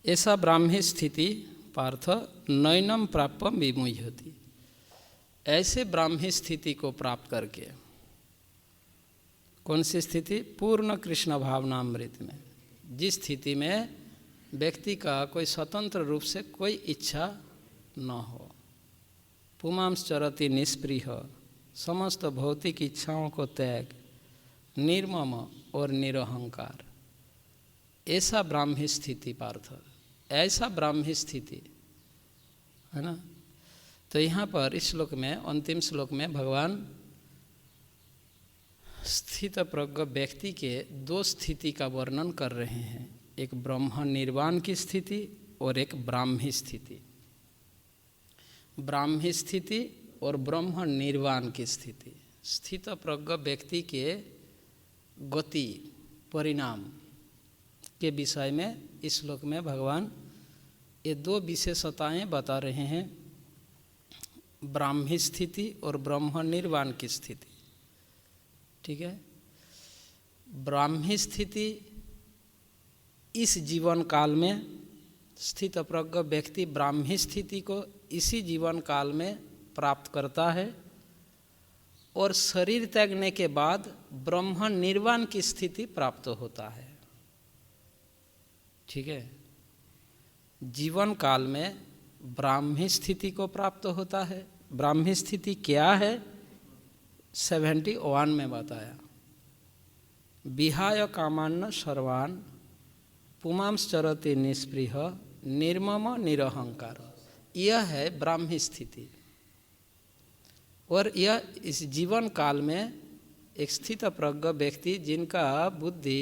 ऐसा ब्राह्मी स्थिति पार्थ नैनम प्राप्य विमुह्यति। ऐसे ब्राह्मी स्थिति को प्राप्त करके, कौन सी स्थिति? पूर्ण कृष्ण भावनामृत में, जिस स्थिति में व्यक्ति का कोई स्वतंत्र रूप से कोई इच्छा न हो। पुमांस चरति निष्प्रिय, समस्त भौतिक इच्छाओं को त्याग, निर्मम और निरहंकार, ऐसा ब्राह्मी स्थिति पार्थ, ऐसा ब्राह्मी स्थिति है ना। तो यहाँ पर इस श्लोक में, अंतिम श्लोक में भगवान स्थित प्रज्ञ व्यक्ति के दो स्थिति का वर्णन कर रहे हैं, एक ब्रह्म निर्वाण की स्थिति और एक ब्राह्मी स्थिति। ब्राह्मी स्थिति और ब्रह्म निर्वाण की स्थिति। स्थित प्रज्ञ व्यक्ति के गति परिणाम के विषय में इस श्लोक में भगवान ये दो विशेषताएं बता रहे हैं, ब्राह्मी स्थिति और ब्रह्म निर्वाण की स्थिति। ठीक है। ब्राह्मी स्थिति इस जीवन काल में, स्थित प्रज्ञ व्यक्ति ब्राह्मी स्थिति को इसी जीवन काल में प्राप्त करता है, और शरीर त्यागने के बाद ब्रह्म निर्वाण की स्थिति प्राप्त होता है। ठीक है। जीवन काल में ब्राह्मी स्थिति को प्राप्त होता है। ब्राह्मी स्थिति क्या है? 71 में बताया। विहाय कामान्न सर्वान् पुमांस चरति निष्प्रिय निर्मम निरहंकार, यह है ब्राह्मी स्थिति। और यह इस जीवन काल में एक स्थित प्रज्ञ व्यक्ति जिनका बुद्धि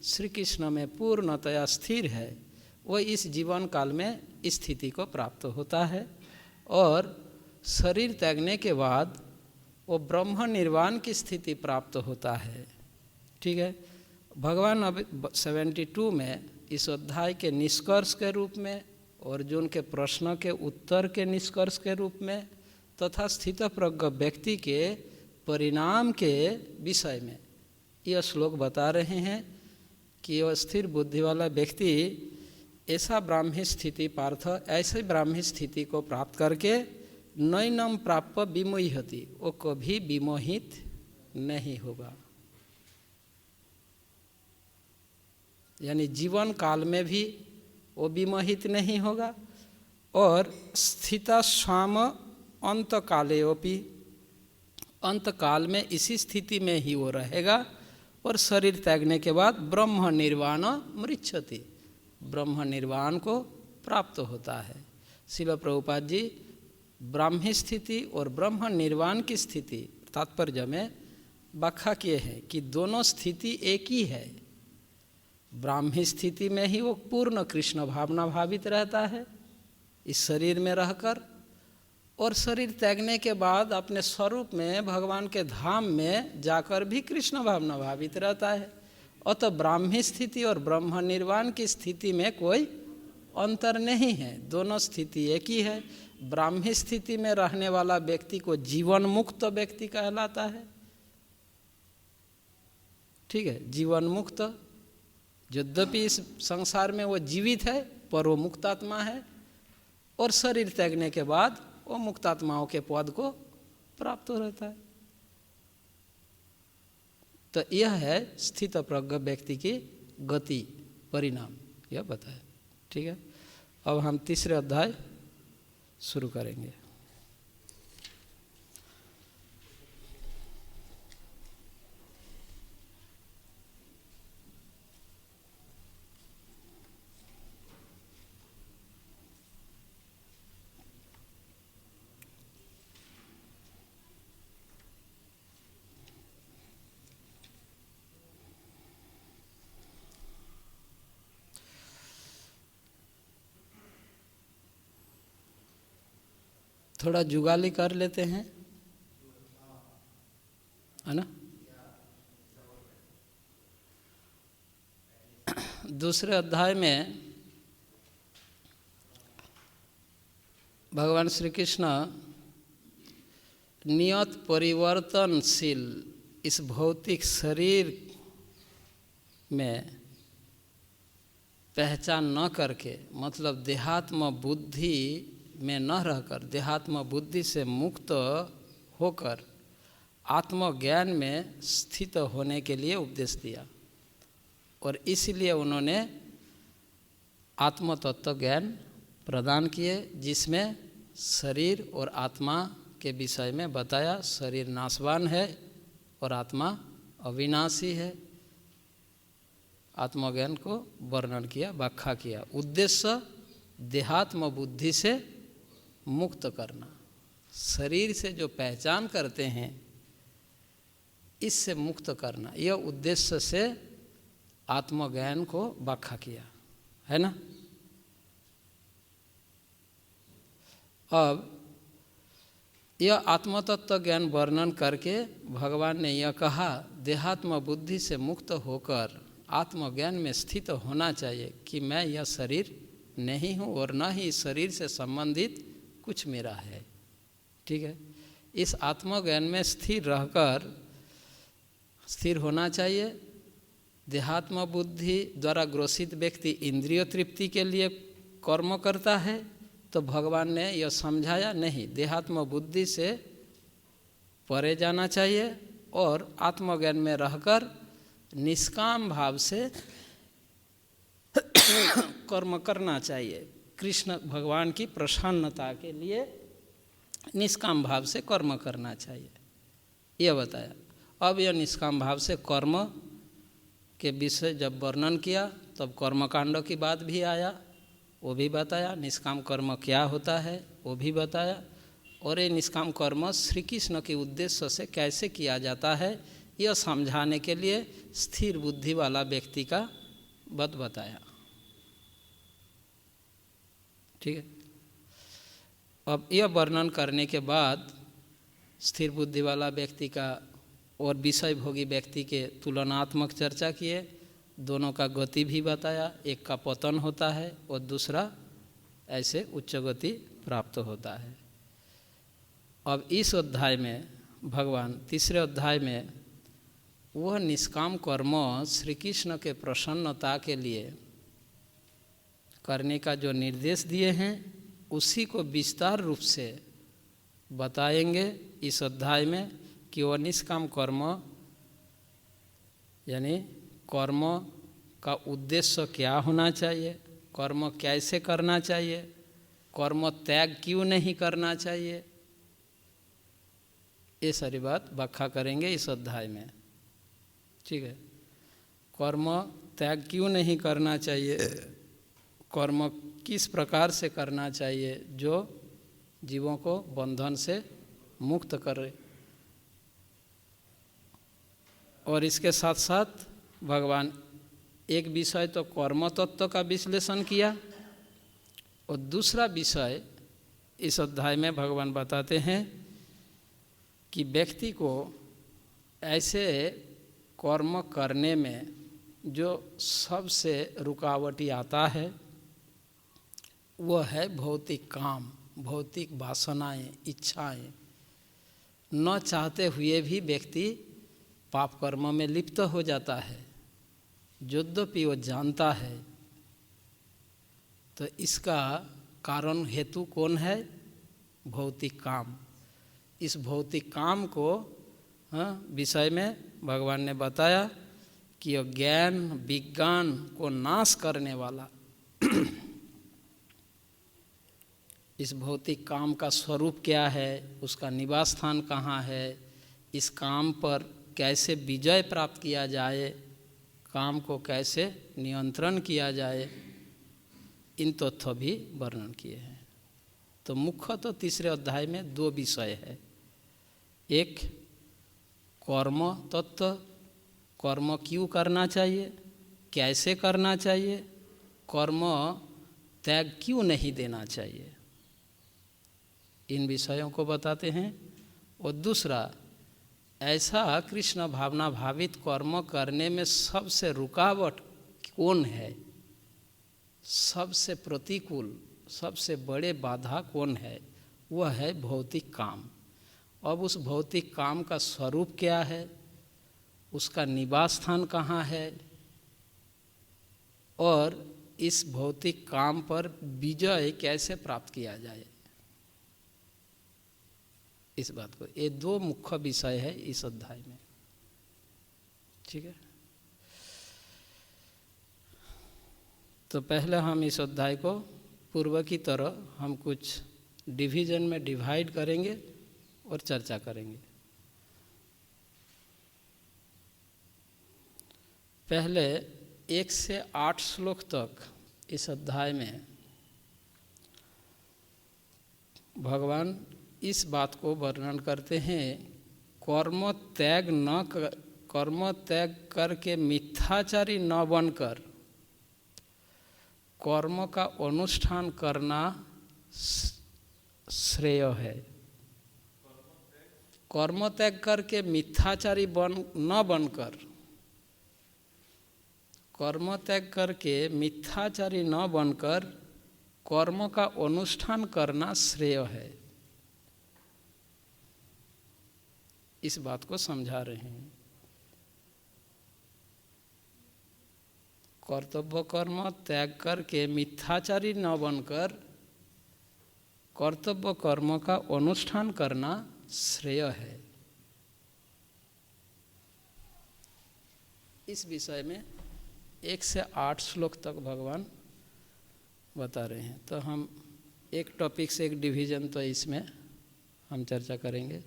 श्री कृष्ण में पूर्णतया स्थिर है, वह इस जीवन काल में इस स्थिति को प्राप्त होता है, और शरीर त्यागने के बाद वो ब्रह्म निर्वाण की स्थिति प्राप्त होता है। ठीक है। भगवान अब 72 में इस अध्याय के निष्कर्ष के रूप में, अर्जुन के प्रश्न के उत्तर के निष्कर्ष के रूप में, तथा स्थित प्रज्ञ व्यक्ति के परिणाम के विषय में यह श्लोक बता रहे हैं कि यह स्थिर बुद्धि वाला व्यक्ति ऐसा ब्राह्मी स्थिति पार्थ, ऐसे ब्राह्मी स्थिति को प्राप्त करके नैनम प्राप्य विमुह्यति, वो कभी विमोहित नहीं होगा। यानी जीवन काल में भी वो विमोहित नहीं होगा, और स्थिता स्वाम अंत कालेपि, अंत काल में इसी स्थिति में ही वो रहेगा, और शरीर त्यागने के बाद ब्रह्म निर्वाण मृच्छति, ब्रह्म निर्वाण को प्राप्त होता है। श्रील प्रभुपाद जी ब्राह्मी स्थिति और ब्रह्म निर्वाण की स्थिति तात्पर्य में व्याख्या किए हैं कि दोनों स्थिति एक ही है। ब्राह्मी स्थिति में ही वो पूर्ण कृष्ण भावना भावित रहता है इस शरीर में रहकर, और शरीर त्यागने के बाद अपने स्वरूप में भगवान के धाम में जाकर भी कृष्ण भावना भावित रहता है। अतः ब्राह्मी स्थिति और ब्रह्म निर्वाण की स्थिति में कोई अंतर नहीं है, दोनों स्थिति एक ही है। ब्राह्मी स्थिति में रहने वाला व्यक्ति को जीवन मुक्त व्यक्ति कहलाता है। ठीक है। जीवन मुक्त, यद्यपि इस संसार में वो जीवित है पर वो मुक्तात्मा है, और शरीर त्यागने के बाद वो मुक्तात्माओं के पद को प्राप्त हो रहता है। तो यह है स्थित प्रज्ञ व्यक्ति की गति, परिणाम, यह बताया। ठीक है, अब हम तीसरे अध्याय शुरू करेंगे। थोड़ा जुगाली कर लेते हैं, है ना। दूसरे अध्याय में भगवान श्री कृष्ण नियत परिवर्तनशील इस भौतिक शरीर में पहचान न करके, मतलब देहात्म बुद्धि में न रहकर देहात्म बुद्धि से मुक्त होकर आत्मज्ञान में स्थित होने के लिए उपदेश दिया। और इसलिए उन्होंने आत्म तत्व ज्ञान प्रदान किए, जिसमें शरीर और आत्मा के विषय में बताया। शरीर नाशवान है और आत्मा अविनाशी है। आत्मज्ञान को वर्णन किया, व्याख्या किया। उद्देश्य देहात्म बुद्धि से मुक्त करना, शरीर से जो पहचान करते हैं इससे मुक्त करना, यह उद्देश्य से आत्मज्ञान को व्याख्या किया, है ना। अब यह आत्मतत्व ज्ञान वर्णन करके भगवान ने यह कहा, देहात्म बुद्धि से मुक्त होकर आत्मज्ञान में स्थित होना चाहिए कि मैं यह शरीर नहीं हूँ और न ही शरीर से संबंधित कुछ मेरा है। ठीक है, इस आत्मज्ञान में स्थिर रहकर स्थिर होना चाहिए। देहात्म बुद्धि द्वारा ग्रसित व्यक्ति इंद्रिय तृप्ति के लिए कर्म करता है, तो भगवान ने यह समझाया नहीं, देहात्म बुद्धि से परे जाना चाहिए और आत्मज्ञान में रहकर निष्काम भाव से कर्म करना चाहिए। कृष्ण भगवान की प्रसन्नता के लिए निष्काम भाव से कर्म करना चाहिए, यह बताया। अब यह निष्काम भाव से कर्म के विषय जब वर्णन किया, तब कर्मकांड की बात भी आया, वो भी बताया। निष्काम कर्म क्या होता है वो भी बताया। और ये निष्काम कर्म श्री कृष्ण के उद्देश्य से कैसे किया जाता है, यह समझाने के लिए स्थिर बुद्धि वाला व्यक्ति का बात बताया। ठीक है, अब यह वर्णन करने के बाद स्थिर बुद्धि वाला व्यक्ति का और विषय भोगी व्यक्ति के तुलनात्मक चर्चा किए। दोनों का गति भी बताया, एक का पतन होता है और दूसरा ऐसे उच्च गति प्राप्त होता है। अब इस अध्याय में भगवान तीसरे अध्याय में वह निष्काम कर्म श्री कृष्ण के प्रसन्नता के लिए करने का जो निर्देश दिए हैं उसी को विस्तार रूप से बताएंगे इस अध्याय में, कि वह निष्काम कर्म यानी कर्म का उद्देश्य क्या होना चाहिए, कर्म कैसे करना चाहिए, कर्म त्याग क्यों नहीं करना चाहिए, ये सारी बात व्याख्या करेंगे इस अध्याय में। ठीक है, कर्म त्याग क्यों नहीं करना चाहिए, कर्म किस प्रकार से करना चाहिए जो जीवों को बंधन से मुक्त करे। और इसके साथ साथ भगवान एक विषय तो कर्म तत्व का विश्लेषण किया और दूसरा विषय इस अध्याय में भगवान बताते हैं कि व्यक्ति को ऐसे कर्म करने में जो सबसे रुकावटी आता है वह है भौतिक काम, भौतिक वासनाएं, इच्छाएं। न चाहते हुए भी व्यक्ति पाप कर्म में लिप्त हो जाता है, यद्यपि वो जानता है। तो इसका कारण हेतु कौन है? भौतिक काम। इस भौतिक काम को विषय में भगवान ने बताया कि यह ज्ञान विज्ञान को नाश करने वाला इस भौतिक काम का स्वरूप क्या है, उसका निवास स्थान कहाँ है, इस काम पर कैसे विजय प्राप्त किया जाए, काम को कैसे नियंत्रण किया जाए, इन तथ्यों भी वर्णन किए हैं। तो मुख्य तो तीसरे अध्याय में 2 विषय है। एक कर्म तत्व, कर्म क्यों करना चाहिए, कैसे करना चाहिए, कर्म त्याग क्यों नहीं देना चाहिए, इन विषयों को बताते हैं। और दूसरा, ऐसा कृष्ण भावना भावित कर्म करने में सबसे रुकावट कौन है, सबसे प्रतिकूल, सबसे बड़े बाधा कौन है, वह है भौतिक काम। अब उस भौतिक काम का स्वरूप क्या है, उसका निवास स्थान कहाँ है, और इस भौतिक काम पर विजय कैसे प्राप्त किया जाए, इस बात को, ये 2 मुख्य विषय है इस अध्याय में। ठीक है, तो पहले हम इस अध्याय को पूर्व की तरह हम कुछ डिवीजन में डिवाइड करेंगे और चर्चा करेंगे। पहले 1 से 8 श्लोक तक इस अध्याय में भगवान इस बात को वर्णन करते हैं, कर्म त्याग करके मिथ्याचारी न बनकर कर्म का अनुष्ठान करना श्रेय है। कर्म त्याग करके मिथ्याचारी न बनकर, कर्म त्याग करके मिथ्याचारी न बनकर कर्म का अनुष्ठान करना श्रेय है, इस बात को समझा रहे हैं। कर्तव्य कर्म त्याग करके मिथ्याचारी न बनकर कर्तव्य कर्म का अनुष्ठान करना श्रेय है, इस विषय में 1 से 8 श्लोक तक भगवान बता रहे हैं। तो हम एक टॉपिक से एक डिवीजन तो इसमें हम चर्चा करेंगे।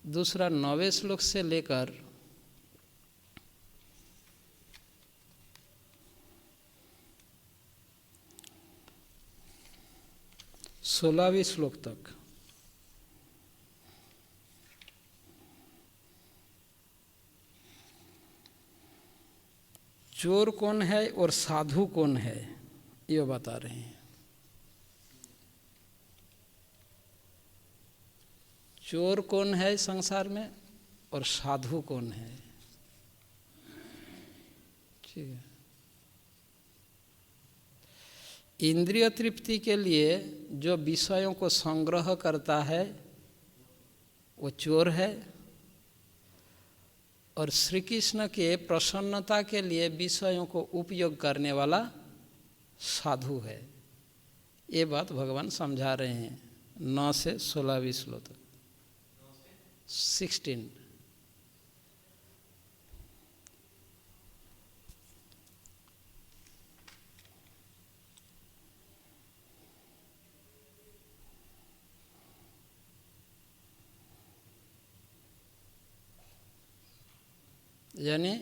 दूसरा 9वें श्लोक से लेकर 16वें श्लोक तक चोर कौन है और साधु कौन है, ये बता रहे हैं। चोर कौन है संसार में और साधु कौन है, ठीक है। इंद्रिय तृप्ति के लिए जो विषयों को संग्रह करता है वो चोर है, और श्री कृष्ण के प्रसन्नता के लिए विषयों को उपयोग करने वाला साधु है। ये बात भगवान समझा रहे हैं 9 से 16 श्लोक तक। 16 यानी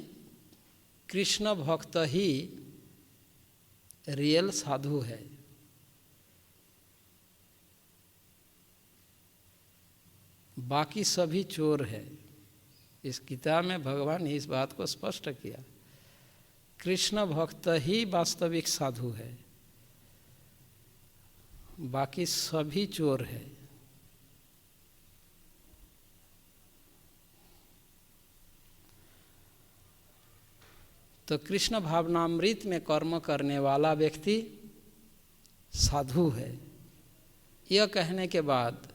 कृष्ण भक्त ही रियल साधु है। बाकी सभी चोर है। इस किताब में भगवान ने इस बात को स्पष्ट किया, कृष्ण भक्त ही वास्तविक साधु है, बाकी सभी चोर है। तो कृष्ण भावनामृत में कर्म करने वाला व्यक्ति साधु है। यह कहने के बाद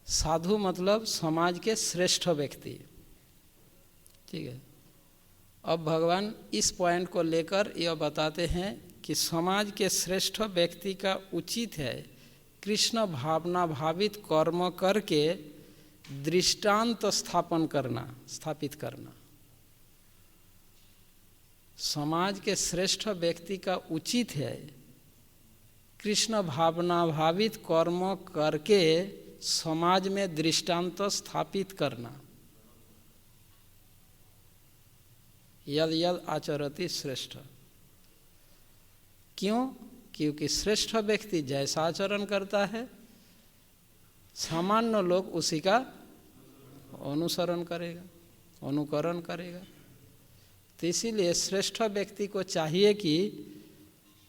साधु मतलब समाज के श्रेष्ठ व्यक्ति, ठीक है। अब भगवान इस पॉइंट को लेकर यह बताते हैं कि समाज के श्रेष्ठ व्यक्ति का उचित है कृष्ण भावना भावित कर्म करके दृष्टांत स्थापित करना। समाज के श्रेष्ठ व्यक्ति का उचित है कृष्ण भावना भावित कर्म करके समाज में दृष्टांत स्थापित करना। यद यद आचरति श्रेष्ठ। क्यों? क्योंकि श्रेष्ठ व्यक्ति जैसा आचरण करता है सामान्य लोग उसी का अनुसरण करेगा, अनुकरण करेगा। तो इसीलिए श्रेष्ठ व्यक्ति को चाहिए कि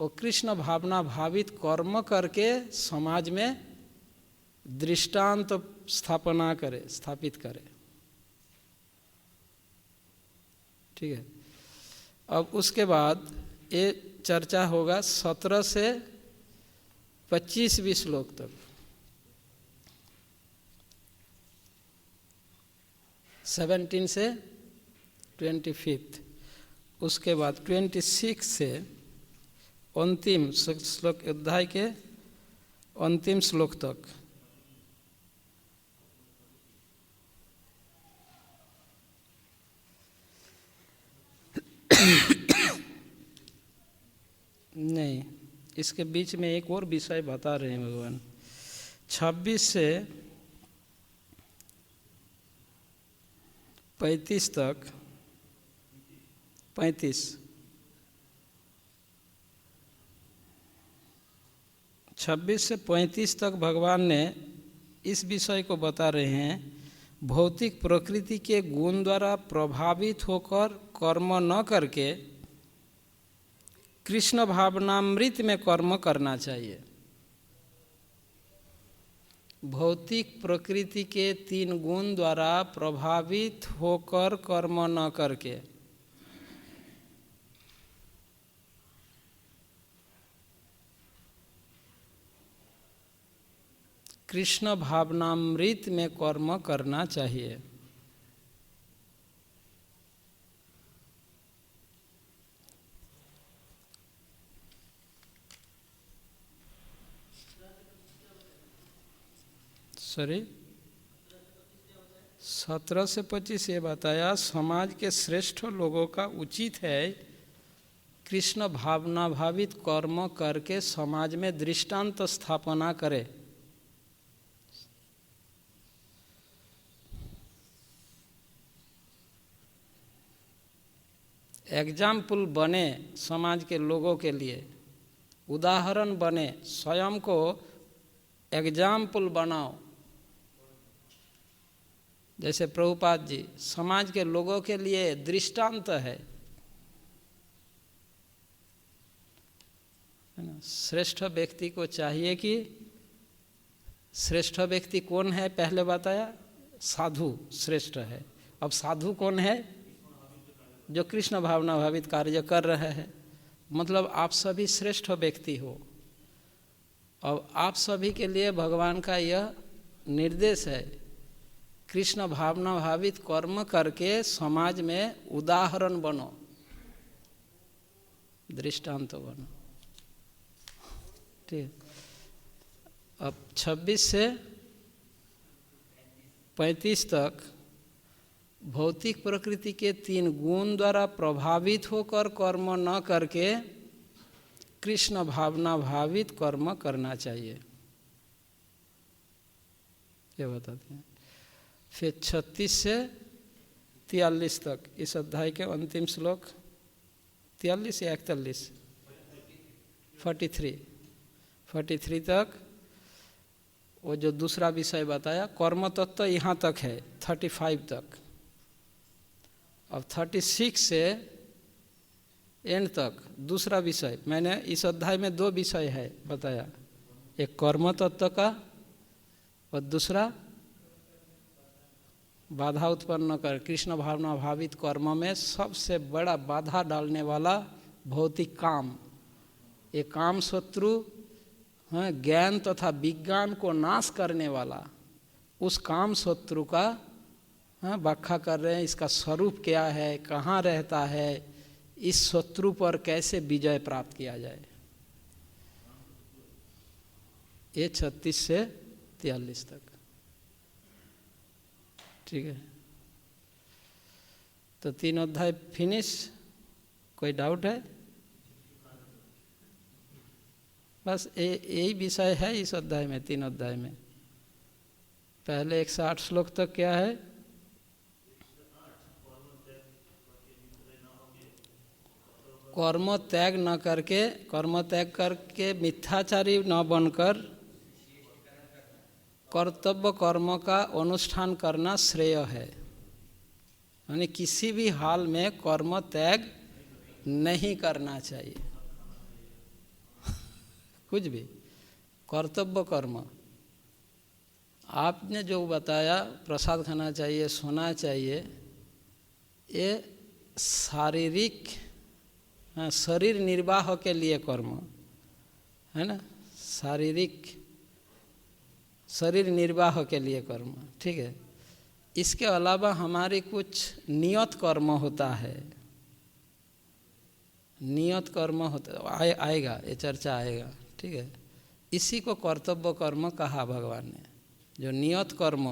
वो कृष्ण भावना भावित कर्म करके समाज में दृष्टांत स्थापित करे। ठीक है। अब उसके बाद ये चर्चा होगा 17 से 25वें श्लोक तक। 17 से 25। उसके बाद 26 से अंतिम श्लोक, अध्याय के अंतिम श्लोक तक। नहीं, इसके बीच में एक और विषय बता रहे हैं भगवान। 26 से 35 तक, 35, 26 से 35 तक भगवान ने इस विषय को बता रहे हैं, भौतिक प्रकृति के गुण द्वारा प्रभावित होकर कर्म न करके कृष्ण भावनामृत में कर्म करना चाहिए। भौतिक प्रकृति के 3 गुण द्वारा प्रभावित होकर कर्म न करके कृष्ण भावनामृत में कर्म करना चाहिए। सॉरी, 17 से 25 ये बताया, समाज के श्रेष्ठ लोगों का उचित है कृष्ण भावना भावित कर्म करके समाज में दृष्टांत स्थापना करे। एग्जाम्पल बने समाज के लोगों के लिए, उदाहरण बने, स्वयं को एग्जाम्पल बनाओ। जैसे प्रभुपाद जी समाज के लोगों के लिए दृष्टांत है ना। श्रेष्ठ व्यक्ति को चाहिए कि, श्रेष्ठ व्यक्ति कौन है पहले बताया, साधु श्रेष्ठ है। अब साधु कौन है? जो कृष्ण भावना भावित कार्य कर रहे हैं। मतलब आप सभी श्रेष्ठ व्यक्ति हो। अब आप सभी के लिए भगवान का यह निर्देश है, कृष्ण भावना भावित कर्म करके समाज में उदाहरण बनो, दृष्टांत बनो। ठीक। अब 26 से 35 तक भौतिक प्रकृति के 3 गुण द्वारा प्रभावित होकर कर्म न करके कृष्ण भावना भावित कर्म करना चाहिए, ये बताते हैं। फिर 36 से 43 तक इस अध्याय के अंतिम श्लोक, 43 या 41, 43 तक वो जो दूसरा विषय बताया कर्म तत्व यहाँ तक है, 35 तक। अब 36 से एंड तक दूसरा विषय। मैंने इस अध्याय में 2 विषय है बताया, एक कर्म तत्व का और दूसरा बाधा उत्पन्न कर कृष्ण भावना भावित कर्म में सबसे बड़ा बाधा डालने वाला भौतिक काम। ये काम शत्रु ज्ञान तथा विज्ञान को नाश करने वाला उस काम शत्रु का व्याख्या कर रहे हैं। इसका स्वरूप क्या है, कहाँ रहता है, इस शत्रु पर कैसे विजय प्राप्त किया जाए। ये 36 से 43 तक। ठीक है, तो 3 अध्याय फिनिश। कोई डाउट है? बस यही विषय है इस अध्याय में, 3 अध्याय में। पहले 108 श्लोक तक क्या है? कर्म त्याग न करके, कर्म त्याग करके मिथ्याचारी न बनकर कर्तव्य कर्म का अनुष्ठान करना श्रेय है। यानी किसी भी हाल में कर्म त्याग नहीं करना चाहिए, कुछ भी कर्तव्य कर्म। आपने जो बताया प्रसाद खाना चाहिए, सोना चाहिए, ये शारीरिक, शरीर निर्वाह के लिए कर्म है ना, शारीरिक शरीर निर्वाह के लिए कर्म, ठीक है। इसके अलावा हमारी कुछ नियत कर्म होता है, नियत कर्म होता आएगा, ये चर्चा आएगा, ठीक है। इसी को कर्तव्य कर्म कहा भगवान ने। जो नियत कर्म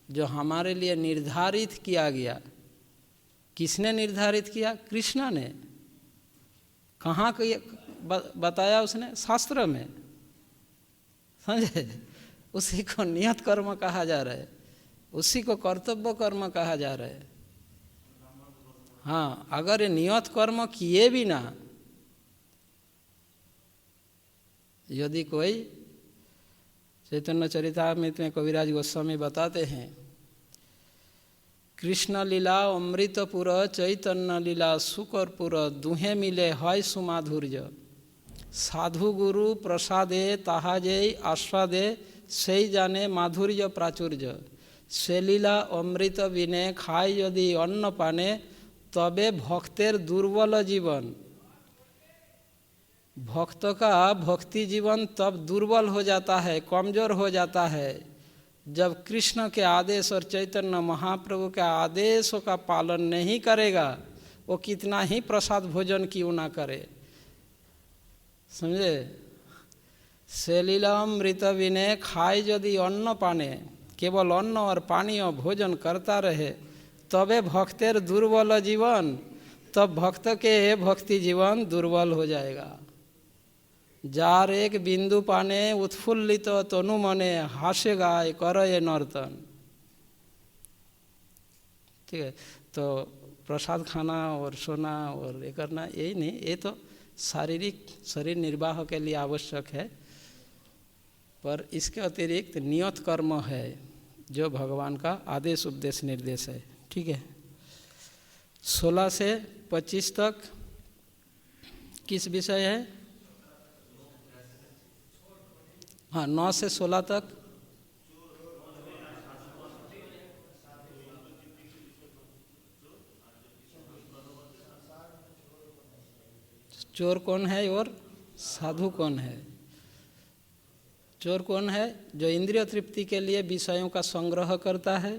जो हमारे लिए निर्धारित किया गया, किसने निर्धारित किया? कृष्ण ने। कहाँ बताया उसने? शास्त्र में, समझे? उसी को नियत कर्म कहा जा रहा है, उसी को कर्तव्य कर्म कहा जा रहा है। हाँ, अगर ये नियत कर्म किए भी ना, यदि कोई, चैतन्य चरितामृत में कविराज गोस्वामी बताते हैं, कृष्ण लीला अमृतपुर चैतन्य लीला सुकरपुर, दुहे मिले है सुमाधुर्य, साधु गुरु प्रसादे ताहाजे आस्वादे সেই জানে माधुर्य प्राचुर्य, से लीला अमृत बिने खाय यदि अन्न पाने, तबे भक्तेर दुर्बल जीवन। भक्त का भक्ति जीवन तब दुर्बल हो जाता है, कमजोर हो जाता है, जब कृष्ण के आदेश और चैतन्य महाप्रभु के आदेशों का पालन नहीं करेगा। वो कितना ही प्रसाद भोजन क्यों ना करे, समझे? सेलीलामृत विने खाए यदि अन्न पाने, केवल अन्न और पानी और भोजन करता रहे, तबे भक्तेर दुर्बल जीवन, तब भक्त के भक्ति जीवन दुर्बल हो जाएगा। जार एक बिंदु पाने उत्फुल्लित तनु मने, हास्य गाय करे नर्तन, ठीक है। तो प्रसाद खाना और सोना और ये करना, यही नहीं, ये तो शारीरिक शरीर निर्वाह के लिए आवश्यक है, पर इसके अतिरिक्त नियत कर्म है जो भगवान का आदेश उपदेश निर्देश है, ठीक है। 16 से 25 तक किस विषय है? हाँ, 9 से 16 तक चोर कौन है और साधु कौन है? चोर कौन है? जो इंद्रिय तृप्ति के लिए विषयों का संग्रह करता है,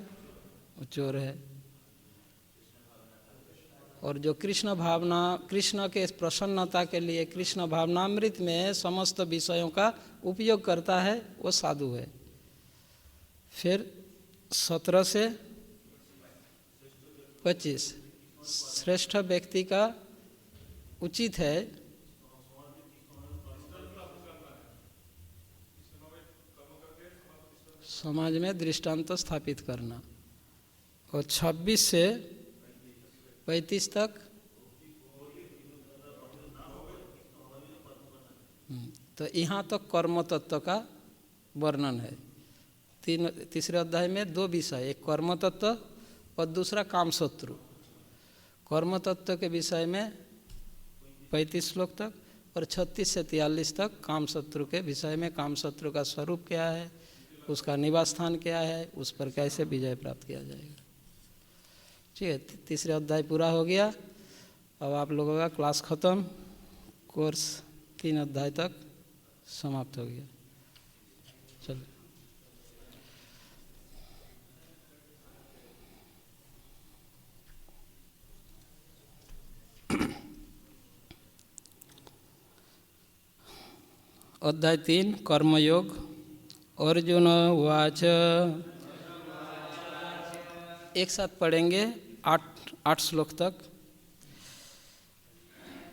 वो चोर है। और जो कृष्ण भावना, कृष्ण के प्रसन्नता के लिए कृष्ण भावनामृत में समस्त विषयों का उपयोग करता है, वो साधु है। फिर 17 से 25 श्रेष्ठ व्यक्ति का उचित है समाज में दृष्टांत स्थापित करना। और 26 से 35 तक तो यहाँ तक कर्म तत्व का वर्णन है। तीसरे अध्याय में 2 विषय, एक कर्म तत्व और दूसरा काम शत्रु। कर्म तत्व के विषय में 35 श्लोक तक और 36 से 43 तक काम शत्रु के विषय में, काम शत्रु का स्वरूप क्या है, उसका निवास स्थान क्या है, उस पर कैसे विजय प्राप्त किया जाएगा, ठीक है। तीसरे अध्याय पूरा हो गया। अब आप लोगों का क्लास खत्म, कोर्स 3 अध्याय तक समाप्त हो गया। चलो, अध्याय 3 कर्मयोग। अर्जुन उवाच एक साथ पढ़ेंगे 8 श्लोक तक,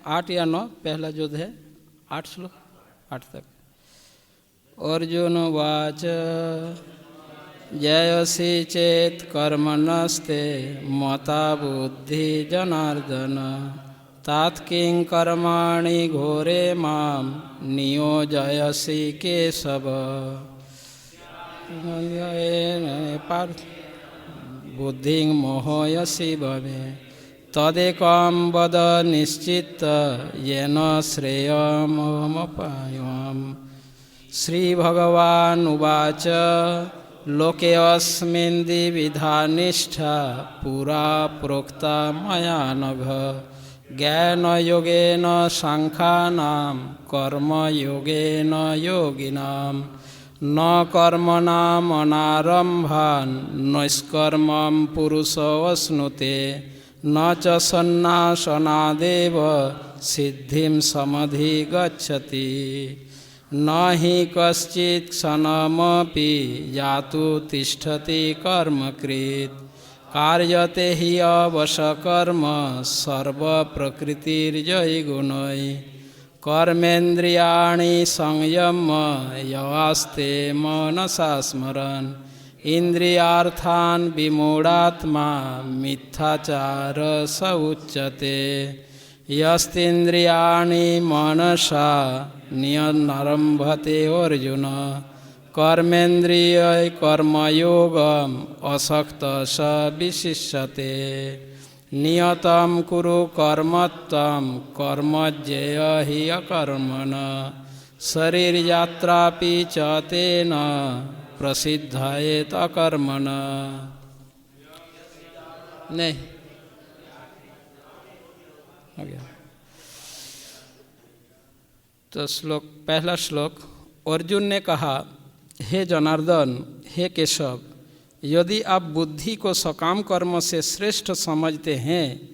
8 या 9, पहला जो है 8 श्लोक, 8 तक। अर्जुन उवाच जयसि चेत् कर्मणस्ते मता बुद्धि जनार्दन, तात किं कर्माणि घोरे मां नियोजयसि केशव। बुद्धिं मोहयसि भवे तदेकं वद निश्चित येन श्रेयमहमपायम्। श्रीभगवानुवाच लोकेऽस्मिन् द्विविधा निष्ठा पुरा प्रोक्ता मया नघ, ज्ञानयोगेन साङ्ख्यानां कर्मयोगेन योगिनां, न कर्मणाम् अनारम्भान् नैष्कर्म्यं पुरुषोऽश्नुते, न च सन्न्यासनादेव सिद्धिं समधिगच्छति। न हि कश्चित् क्षणमपि यातु तिष्ठति कर्मकृत्, कार्यते हि अवशकर्म सर्वप्रकृतिर्जयगुणैः। कर्मेन्द्रियाणि संयम्य यवास्ते मनसा स्मरन्, इन्द्रियार्थान् विमूढात्मा मिथ्याचार स उच्यते। यस्तेन्द्रियाणि मनसा नियन्नरम्भते अर्जुन, कर्मेन्द्रियै कर्मयोगम् असक्तः स विशिष्यते। नियतं कुरु कर्मत्वं कर्मज्ञेय हि अकर्मणः, शरीरयात्रापि च तेन प्रसिद्धयेत अकर्मणः। नहीं हो गया। तो पहला श्लोक, अर्जुन ने कहा, हे जनार्दन, हे केशव, यदि आप बुद्धि को सकाम कर्म से श्रेष्ठ समझते हैं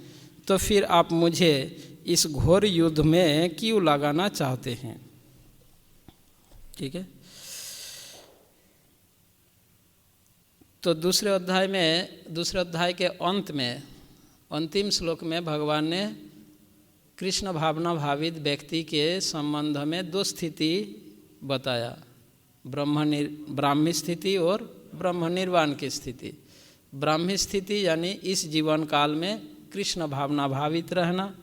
तो फिर आप मुझे इस घोर युद्ध में क्यों लगाना चाहते हैं। ठीक है। तो दूसरे अध्याय के अंत में, अंतिम श्लोक में भगवान ने कृष्ण भावना भावित व्यक्ति के संबंध में 2 स्थिति बताया, ब्राह्मी स्थिति और ब्रह्म निर्वाण की स्थिति। ब्राह्मी स्थिति यानी इस जीवन काल में कृष्ण भावना भावित रहना,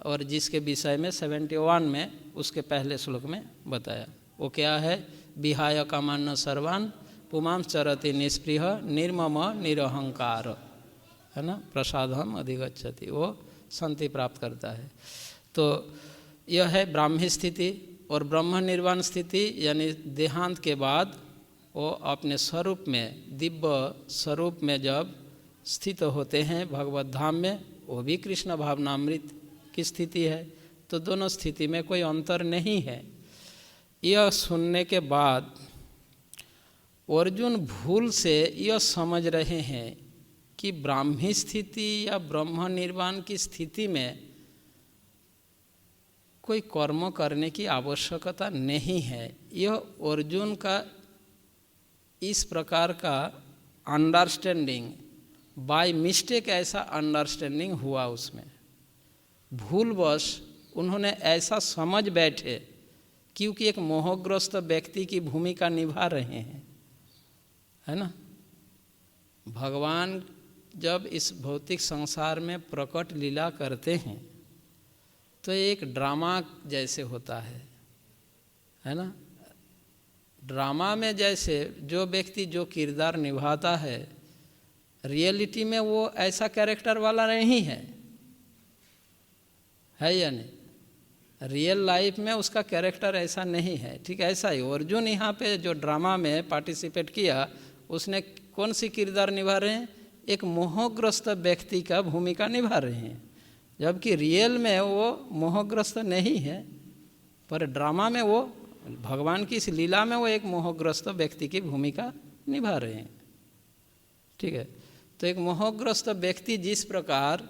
और जिसके विषय में 71 में उसके पहले श्लोक में बताया। वो क्या है, विहाय कामान्न सर्वान् पुमांस चरति निष्पृह निर्मम निरहंकार, है ना, प्रसादम अधिगच्छति, वो शांति प्राप्त करता है। तो यह है ब्राह्मी स्थिति। और ब्रह्म निर्वाण स्थिति यानी देहांत के बाद वो अपने स्वरूप में, दिव्य स्वरूप में जब स्थित होते हैं भगवत धाम में, वो भी कृष्ण भावनामृत की स्थिति है। तो दोनों स्थिति में कोई अंतर नहीं है। यह सुनने के बाद अर्जुन भूल से यह समझ रहे हैं कि ब्राह्मी स्थिति या ब्रह्म निर्वाण की स्थिति में कोई कर्म करने की आवश्यकता नहीं है। यह अर्जुन का इस प्रकार का अंडरस्टैंडिंग बाय मिस्टेक, ऐसा अंडरस्टैंडिंग हुआ उसमें, भूलवश उन्होंने ऐसा समझ बैठे, क्योंकि एक मोहग्रस्त व्यक्ति की भूमिका निभा रहे हैं, है ना। भगवान जब इस भौतिक संसार में प्रकट लीला करते हैं तो एक ड्रामा जैसे होता है ना। ड्रामा में जैसे जो व्यक्ति जो किरदार निभाता है, रियलिटी में वो ऐसा कैरेक्टर वाला नहीं है या नहीं। रियल लाइफ में उसका कैरेक्टर ऐसा नहीं है। ठीक ऐसा ही अर्जुन यहाँ पे जो ड्रामा में पार्टिसिपेट किया, उसने कौन सी किरदार निभा रहे हैं, एक मोहग्रस्त व्यक्ति का भूमिका निभा रहे हैं, जबकि रियल में वो मोहग्रस्त नहीं है, पर ड्रामा में वो भगवान की इस लीला में वो एक मोहग्रस्त व्यक्ति की भूमिका निभा रहे हैं। ठीक है। तो एक मोहग्रस्त व्यक्ति जिस प्रकार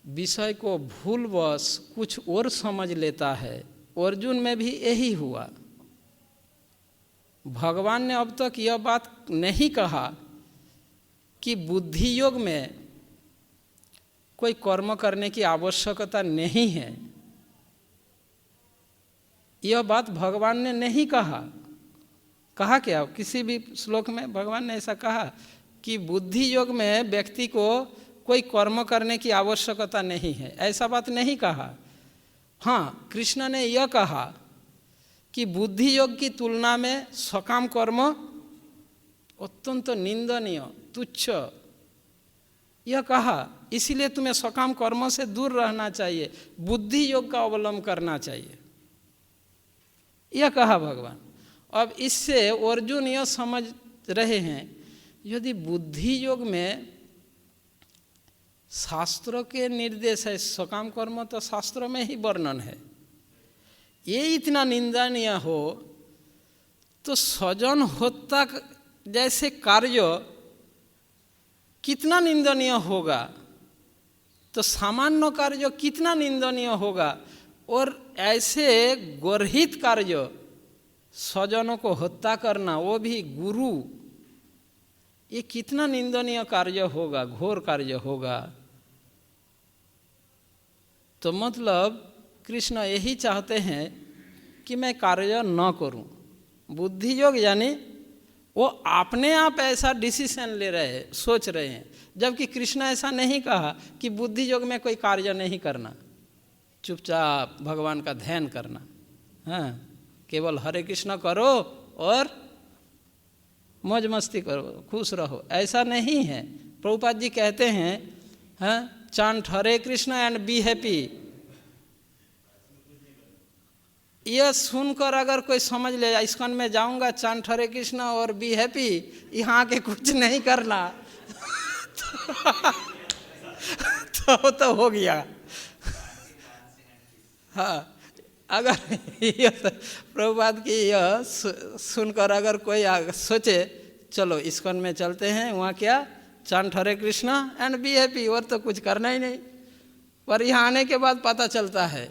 विषय को भूलवश कुछ और समझ लेता है, अर्जुन में भी यही हुआ। भगवान ने अब तक यह बात नहीं कहा कि बुद्धि योग में कोई कर्म करने की आवश्यकता नहीं है, यह बात भगवान ने नहीं कहा। कहा क्या? किसी भी श्लोक में भगवान ने ऐसा कहा कि बुद्धि योग में व्यक्ति को कोई कर्म करने की आवश्यकता नहीं है, ऐसा बात नहीं कहा। हाँ, कृष्ण ने यह कहा कि बुद्धि योग की तुलना में सकाम कर्म अत्यंत निंदनीय, तुच्छ, यह कहा। इसीलिए तुम्हें सकाम कर्म से दूर रहना चाहिए, बुद्धि योग का अवलंबन करना चाहिए, यह कहा भगवान। अब इससे अर्जुन यह समझ रहे हैं, यदि बुद्धि योग में शास्त्रों के निर्देश है, सकाम कर्म तो शास्त्रों में ही वर्णन है, ये इतना निंदनीय हो तो स्वजन हत्या जैसे कार्य कितना निंदनीय होगा, तो सामान्य कार्य कितना निंदनीय होगा, और ऐसे गर्हित कार्य स्वजनों को हत्या करना, वो भी गुरु, ये कितना निंदनीय कार्य होगा, घोर कार्य होगा। तो मतलब कृष्ण यही चाहते हैं कि मैं कार्य न करूं। बुद्धि योग यानी वो अपने आप ऐसा डिसीजन ले रहे हैं, सोच रहे हैं, जबकि कृष्ण ऐसा नहीं कहा कि बुद्धि योग में कोई कार्य नहीं करना, चुपचाप भगवान का ध्यान करना, हाँ, केवल हरे कृष्ण करो और मौज मस्ती करो, खुश रहो, ऐसा नहीं है। प्रभुपाद जी कहते हैं, हाँ, chant Hare Krishna and be happy. यह सुनकर अगर कोई समझ ले इस्कॉन में जाऊंगा, चांट हरे कृष्ण और बी हैप्पी, यहाँ के कुछ नहीं करना तो हो गया। हाँ, अगर प्रभुपाद की यह सुनकर अगर कोई सोचे चलो इस्कॉन में चलते हैं, वहाँ क्या chant Hare Krishna and be happy, और तो कुछ करना ही नहीं। पर यहाँ आने के बाद पता चलता है,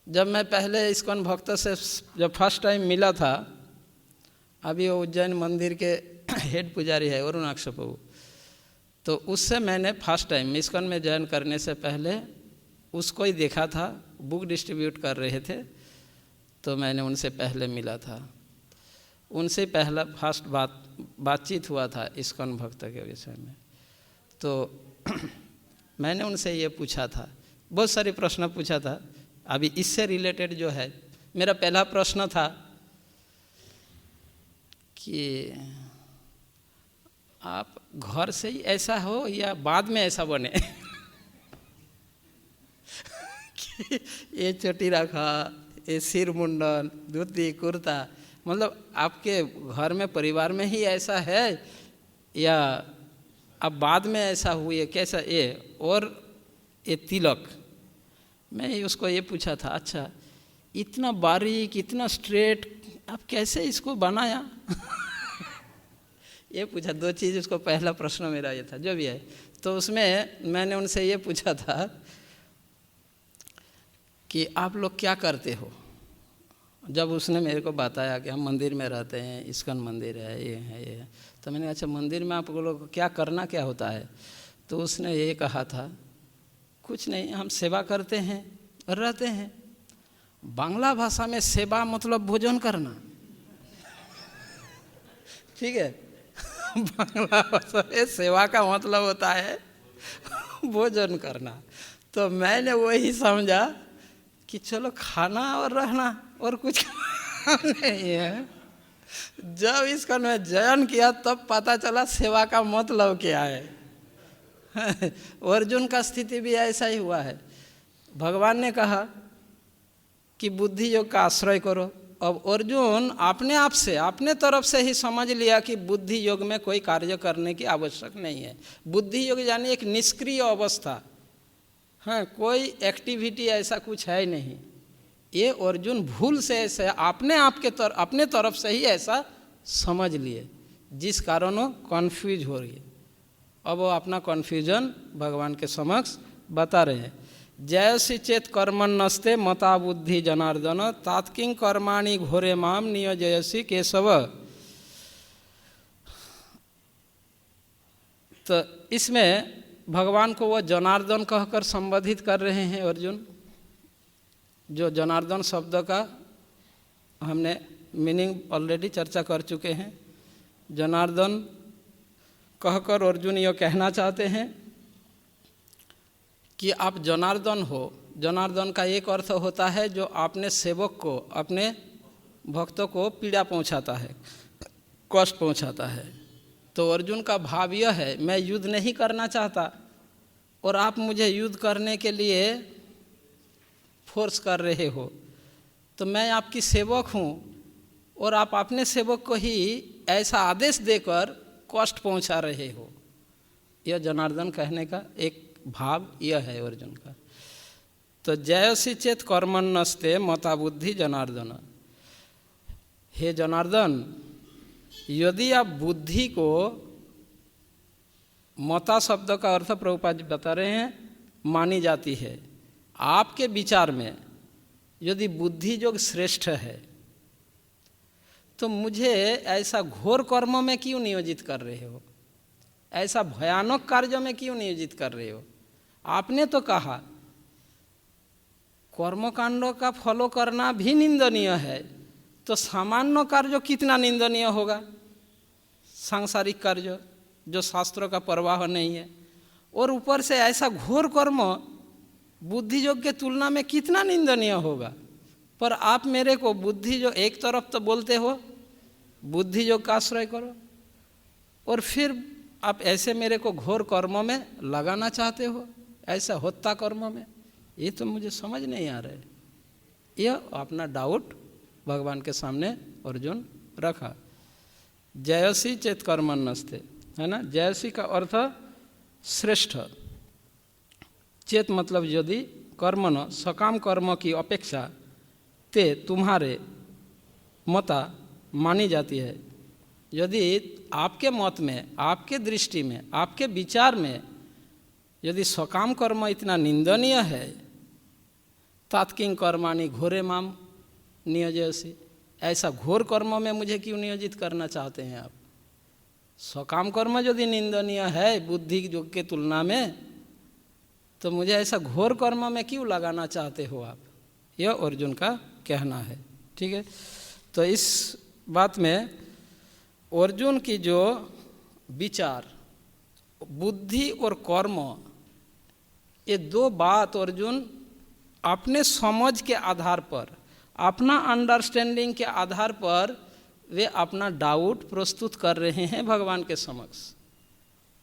जब मैं पहले इस्कॉन भक्त से जब फर्स्ट टाइम मिला था, अभी वो उज्जैन मंदिर के हेड पुजारी है अरुणाक्ष प्रभु, तो उससे मैंने फर्स्ट टाइम इस्कॉन में ज्वाइन करने से पहले उसको ही देखा था, बुक डिस्ट्रीब्यूट कर रहे थे, तो मैंने उनसे पहले मिला था, उनसे पहला फर्स्ट बातचीत हुआ था इस्कॉन भक्त के विषय में। तो मैंने उनसे ये पूछा था, बहुत सारे प्रश्न पूछा था। अभी इससे रिलेटेड जो है, मेरा पहला प्रश्न था कि आप घर से ही ऐसा हो या बाद में ऐसा बने कि ये चोटी रखा, ये सिर मुंडन, धोती कुर्ता, मतलब आपके घर में परिवार में ही ऐसा है या अब बाद में ऐसा हुई है, कैसा ये, और ये तिलक। मैं उसको ये पूछा था, अच्छा इतना बारीक, इतना स्ट्रेट, आप कैसे इसको बनाया ये पूछा। दो चीज़, उसको पहला प्रश्न मेरा ये था, जो भी है। तो उसमें मैंने उनसे ये पूछा था कि आप लोग क्या करते हो। जब उसने मेरे को बताया कि हम मंदिर में रहते हैं, इस्कॉन मंदिर है, ये है, ये है, तो मैंने अच्छा मंदिर में आप लोग को क्या करना क्या होता है। तो उसने ये कहा था, कुछ नहीं, हम सेवा करते हैं और रहते हैं। बांग्ला भाषा में सेवा मतलब भोजन करना, ठीक है बांग्ला भाषा में सेवा का मतलब होता है भोजन करना। तो मैंने वही समझा कि चलो खाना और रहना और कुछ नहीं है। जब इसका मैं जयन किया तब पता चला सेवा का मतलब क्या है अर्जुन का स्थिति भी ऐसा ही हुआ है। भगवान ने कहा कि बुद्धि योग का आश्रय करो। अब अर्जुन अपने आप से, अपने तरफ से ही समझ लिया कि बुद्धि योग में कोई कार्य करने की आवश्यक नहीं है। बुद्धि योग यानी एक निष्क्रिय अवस्था, हाँ, कोई एक्टिविटी ऐसा कुछ है नहीं। ये अर्जुन भूल से ऐसे अपने तरफ से ही ऐसा समझ लिए, जिस कारण वो कन्फ्यूज हो रही है। अब वो अपना कन्फ्यूजन भगवान के समक्ष बता रहे हैं। जयसि चेत कर्मण नस्ते मता बुद्धि जनार्दन तात्किं कर्माणि घोरे माम नियोजयसि केशव। तो इसमें भगवान को वो जनार्दन कहकर संबोधित कर रहे हैं अर्जुन। जो जनार्दन शब्द का हमने मीनिंग ऑलरेडी चर्चा कर चुके हैं। जनार्दन कहकर अर्जुन ये कहना चाहते हैं कि आप जनार्दन हो। जनार्दन का एक अर्थ होता है जो अपने सेवक को, अपने भक्तों को पीड़ा पहुंचाता है, कष्ट पहुंचाता है। तो अर्जुन का भाव यह है, मैं युद्ध नहीं करना चाहता और आप मुझे युद्ध करने के लिए फोर्स कर रहे हो, तो मैं आपकी सेवक हूँ और आप अपने सेवक को ही ऐसा आदेश देकर कष्ट पहुंचा रहे हो। यह जनार्दन कहने का एक भाव यह है अर्जुन का। तो जयसि चेत कर्मण्यस्ते मता बुद्धि जनार्दन। हे जनार्दन, यदि आप बुद्धि को, मता शब्द का अर्थ प्रभुपाद जी बता रहे हैं, मानी जाती है। आपके विचार में यदि बुद्धि जो श्रेष्ठ है, तो मुझे ऐसा घोर कर्म में क्यों नियोजित कर रहे हो, ऐसा भयानक कार्य में क्यों नियोजित कर रहे हो। आपने तो कहा कर्मकांड का फॉलो करना भी निंदनीय है, तो सामान्य कार्य कितना निंदनीय होगा, सांसारिक कार्य जो शास्त्रों का प्रवाह नहीं है। और ऊपर से ऐसा घोर कर्म बुद्धि योग के तुलना में कितना निंदनीय होगा। पर आप मेरे को बुद्धि जो, एक तरफ तो बोलते हो बुद्धि योग का आश्रय करो, और फिर आप ऐसे मेरे को घोर कर्म में लगाना चाहते हो, ऐसा होता कर्म में। ये तो मुझे समझ नहीं आ रहा है। यह अपना डाउट भगवान के सामने अर्जुन रखा। जयसी चेत कर्मण्यस्ते, है ना। जयसी का अर्थ श्रेष्ठ, चेत मतलब यदि, कर्मण सकाम कर्म की अपेक्षा, ते तुम्हारे मता मानी जाती है। यदि आपके मत में, आपके दृष्टि में, आपके विचार में यदि सकाम कर्म इतना निंदनीय है, तात्किंग कर्माणि घोरे माम नियोजयसि, ऐसा घोर कर्म में मुझे क्यों नियोजित करना चाहते हैं आप। सकाम कर्म यदि निंदनीय है बुद्धि योग के तुलना में, तो मुझे ऐसा घोर कर्म में क्यों लगाना चाहते हो आप। यह अर्जुन का कहना है। ठीक है। तो इस बात में अर्जुन की जो विचार, बुद्धि और कर्म, ये दो बात अर्जुन अपने समझ के आधार पर, अपना अंडरस्टैंडिंग के आधार पर वे अपना डाउट प्रस्तुत कर रहे हैं भगवान के समक्ष,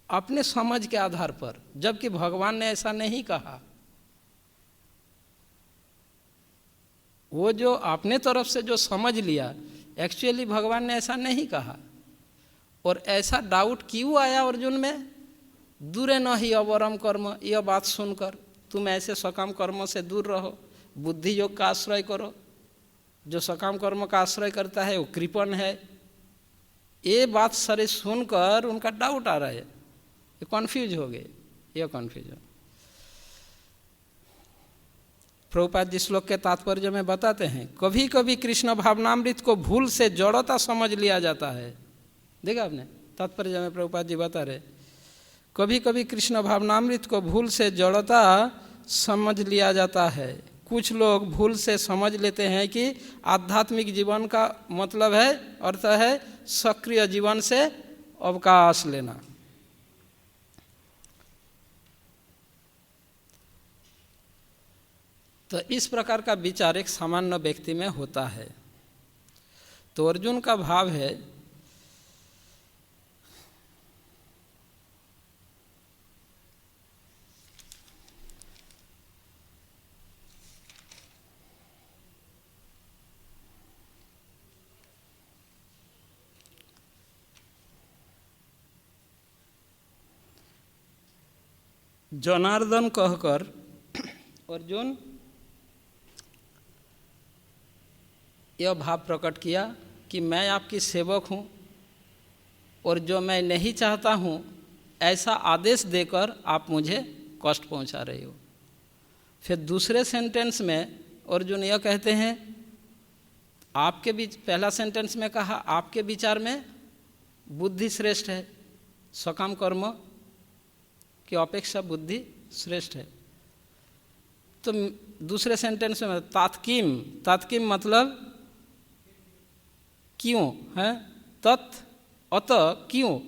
अपने समझ के आधार पर, जबकि भगवान ने ऐसा नहीं कहा। वो जो अपने तरफ से जो समझ लिया, एक्चुअली भगवान ने ऐसा नहीं कहा। और ऐसा डाउट क्यों आया अर्जुन में, दूरे न ही अवरम कर्म, यह बात सुनकर तुम ऐसे सकाम कर्म से दूर रहो, बुद्धि योग का आश्रय करो। जो सकाम कर्म का आश्रय करता है वो कृपण है। ये बात सारे सुनकर उनका डाउट आ रहा है, ये कन्फ्यूज हो गए। ये कन्फ्यूजन प्रभुपाद जी श्लोक के तात्पर्य में बताते हैं, कभी कभी कृष्ण भावनामृत को भूल से जड़ता समझ लिया जाता है। देखा आपने, तात्पर्य में प्रभुपाद जी बता रहे, कभी कभी कृष्ण भावनामृत को भूल से जड़ता समझ लिया जाता है। कुछ लोग भूल से समझ लेते हैं कि आध्यात्मिक जीवन का मतलब है, अर्थ है सक्रिय जीवन से अवकाश लेना। तो इस प्रकार का विचार एक सामान्य व्यक्ति में होता है। तो अर्जुन का भाव है, जनार्दन कहकर अर्जुन यह भाव प्रकट किया कि मैं आपकी सेवक हूँ और जो मैं नहीं चाहता हूँ ऐसा आदेश देकर आप मुझे कष्ट पहुँचा रहे हो। फिर दूसरे सेंटेंस में अर्जुन यह कहते हैं, आपके बीच, पहला सेंटेंस में कहा आपके विचार में बुद्धि श्रेष्ठ है, सकाम कर्म कि अपेक्षा बुद्धि श्रेष्ठ है। तो दूसरे सेंटेंस में तात्किम, तात्किम मतलब क्यों है, तत् अतः क्यों,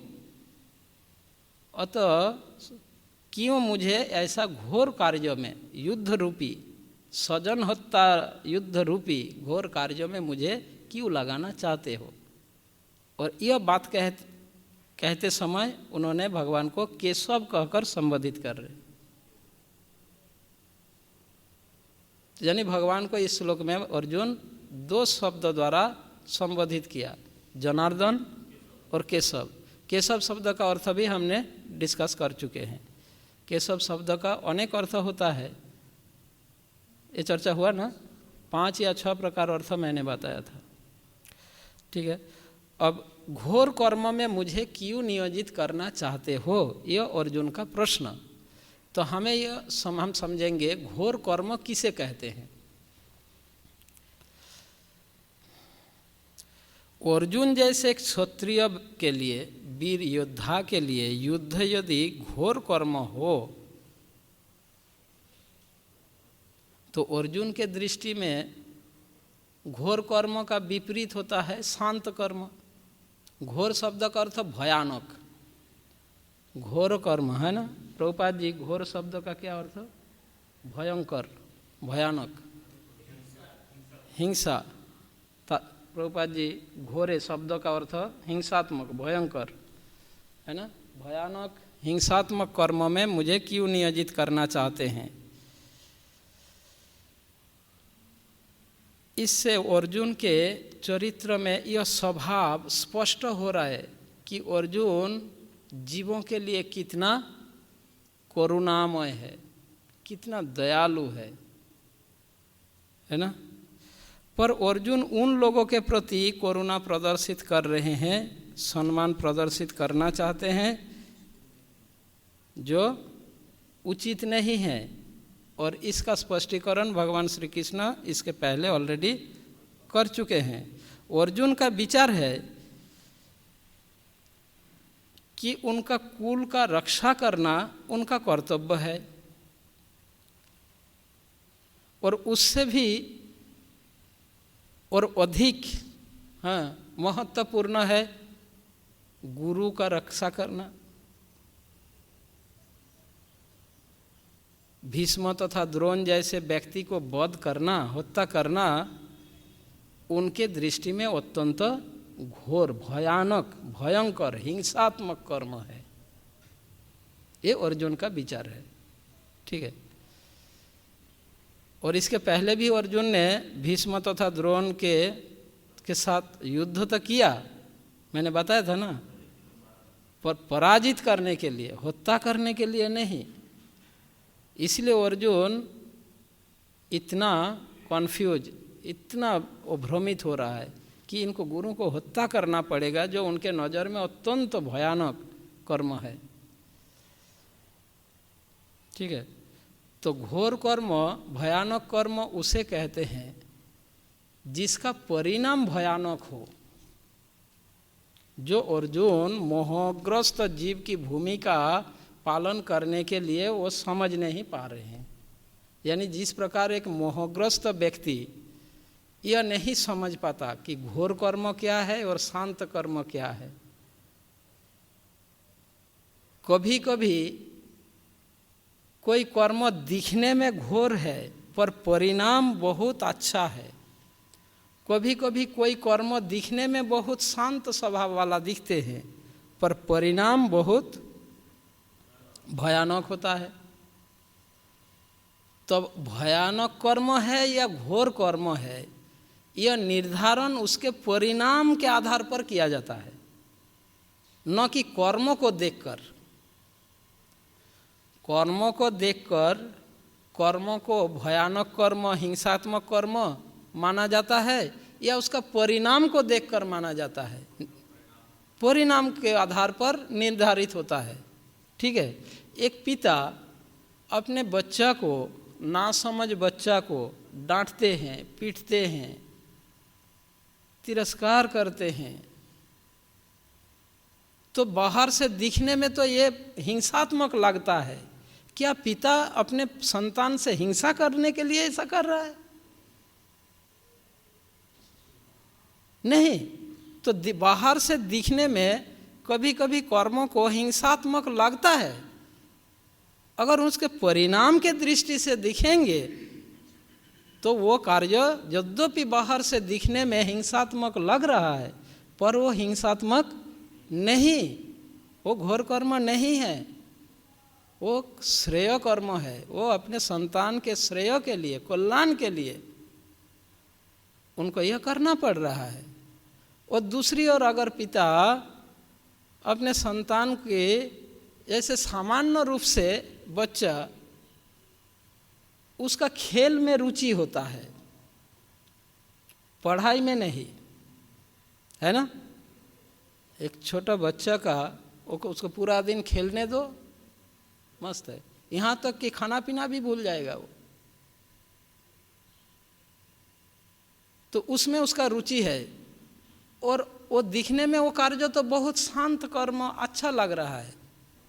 अतः क्यों मुझे ऐसा घोर कार्य में, युद्ध रूपी स्वजन हत्या युद्ध रूपी घोर कार्यों में मुझे क्यों लगाना चाहते हो। और यह बात कहते समय उन्होंने भगवान को केशव कहकर संबोधित कर रहे, यानी भगवान को इस श्लोक में अर्जुन दो शब्द द्वारा संबोधित किया, जनार्दन और केशव। केशव शब्द का अर्थ भी हमने डिस्कस कर चुके हैं। केशव शब्द का अनेक अर्थ होता है, ये चर्चा हुआ ना, 5 या 6 प्रकार अर्थ मैंने बताया था। ठीक है, अब घोर कर्म में मुझे क्यों नियोजित करना चाहते हो, यह अर्जुन का प्रश्न। तो हमें हम समझेंगे घोर कर्म किसे कहते हैं। अर्जुन जैसे क्षत्रिय के लिए, वीर योद्धा के लिए युद्ध यदि घोर कर्म हो तो अर्जुन के दृष्टि में घोर कर्म का विपरीत होता है शांत कर्म। घोर शब्द का अर्थ भयानक, घोर कर्म है ना प्रभुपाद जी, घोर शब्द का क्या अर्थ, भयंकर, भयानक, हिंसा। प्रभुपाद जी घोरे शब्द का अर्थ हिंसात्मक, भयंकर है ना, भयानक हिंसात्मक कर्म में मुझे क्यों नियोजित करना चाहते हैं। इससे अर्जुन के चरित्र में यह स्वभाव स्पष्ट हो रहा है कि अर्जुन जीवों के लिए कितना करुणामय है, कितना दयालु है ना। पर अर्जुन उन लोगों के प्रति करुणा प्रदर्शित कर रहे हैं, सम्मान प्रदर्शित करना चाहते हैं जो उचित नहीं है। और इसका स्पष्टीकरण भगवान श्री कृष्ण इसके पहले ऑलरेडी कर चुके हैं। अर्जुन का विचार है कि उनका कुल का रक्षा करना उनका कर्तव्य है, और उससे भी और अधिक महत्वपूर्ण है गुरु का रक्षा करना। भीष्म तथा द्रोण जैसे व्यक्ति को वध करना, हत्या करना उनके दृष्टि में अत्यंत घोर, भयानक, भयंकर, हिंसात्मक कर्म है। ये अर्जुन का विचार है। ठीक है, और इसके पहले भी अर्जुन ने भीष्म तथा द्रोण के साथ युद्ध तो किया, मैंने बताया था ना, पर पराजित करने के लिए, हत्या करने के लिए नहीं। इसलिए अर्जुन इतना कन्फ्यूज, इतना भ्रमित हो रहा है कि इनको गुरु को हत्या करना पड़ेगा, जो उनके नज़र में अत्यंत भयानक कर्म है। ठीक है, तो घोर कर्म, भयानक कर्म उसे कहते हैं जिसका परिणाम भयानक हो। जो अर्जुन मोहग्रस्त जीव की भूमिका पालन करने के लिए वो समझ नहीं पा रहे हैं, यानी जिस प्रकार एक मोहग्रस्त व्यक्ति यह नहीं समझ पाता कि घोर कर्म क्या है और शांत कर्म क्या है। कभी कभी कोई कर्म दिखने में घोर है पर परिणाम बहुत अच्छा है, कभी कभी कोई कर्म दिखने में बहुत शांत स्वभाव वाला दिखते हैं पर परिणाम बहुत भयानक होता है। तब भयानक कर्म है या घोर कर्म है, यह निर्धारण उसके परिणाम के आधार पर किया जाता है, न कि कर्म को देखकर। कर्म को देखकर कर्म को भयानक कर्म, हिंसात्मक कर्म माना जाता है, या उसका परिणाम को देखकर माना जाता है, परिणाम के आधार पर निर्धारित होता है। ठीक है, एक पिता अपने बच्चा को, नासमझ बच्चा को डांटते हैं, पीटते हैं, तिरस्कार करते हैं, तो बाहर से दिखने में तो ये हिंसात्मक लगता है। क्या पिता अपने संतान से हिंसा करने के लिए ऐसा कर रहा है? नहीं। तो बाहर से दिखने में कभी कभी कर्मों को हिंसात्मक लगता है। अगर उसके परिणाम के दृष्टि से दिखेंगे तो वो कार्य यद्यपि बाहर से दिखने में हिंसात्मक लग रहा है, पर वो हिंसात्मक नहीं, वो घोर कर्म नहीं है, वो श्रेय कर्म है। वो अपने संतान के श्रेय के लिए, कल्याण के लिए उनको यह करना पड़ रहा है। और दूसरी ओर अगर पिता अपने संतान के ऐसे सामान्य रूप से बच्चा उसका खेल में रुचि होता है, पढ़ाई में नहीं, है ना। एक छोटा बच्चा का उसको पूरा दिन खेलने दो, मस्त है, यहाँ तक कि खाना पीना भी भूल जाएगा वो। तो उसमें उसका रुचि है और वो दिखने में वो कार्य तो बहुत शांत कर्म अच्छा लग रहा है,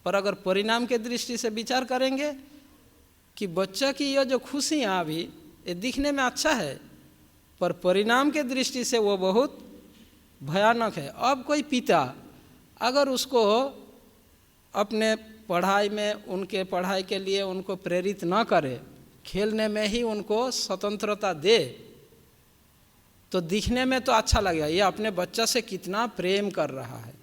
पर अगर परिणाम के दृष्टि से विचार करेंगे कि बच्चा की यह जो खुशियाँ अभी ये दिखने में अच्छा है, पर परिणाम के दृष्टि से वो बहुत भयानक है। अब कोई पिता अगर उसको अपने पढ़ाई में, उनके पढ़ाई के लिए उनको प्रेरित न करे, खेलने में ही उनको स्वतंत्रता दे, तो दिखने में तो अच्छा लगेगा, ये अपने बच्चा से कितना प्रेम कर रहा है,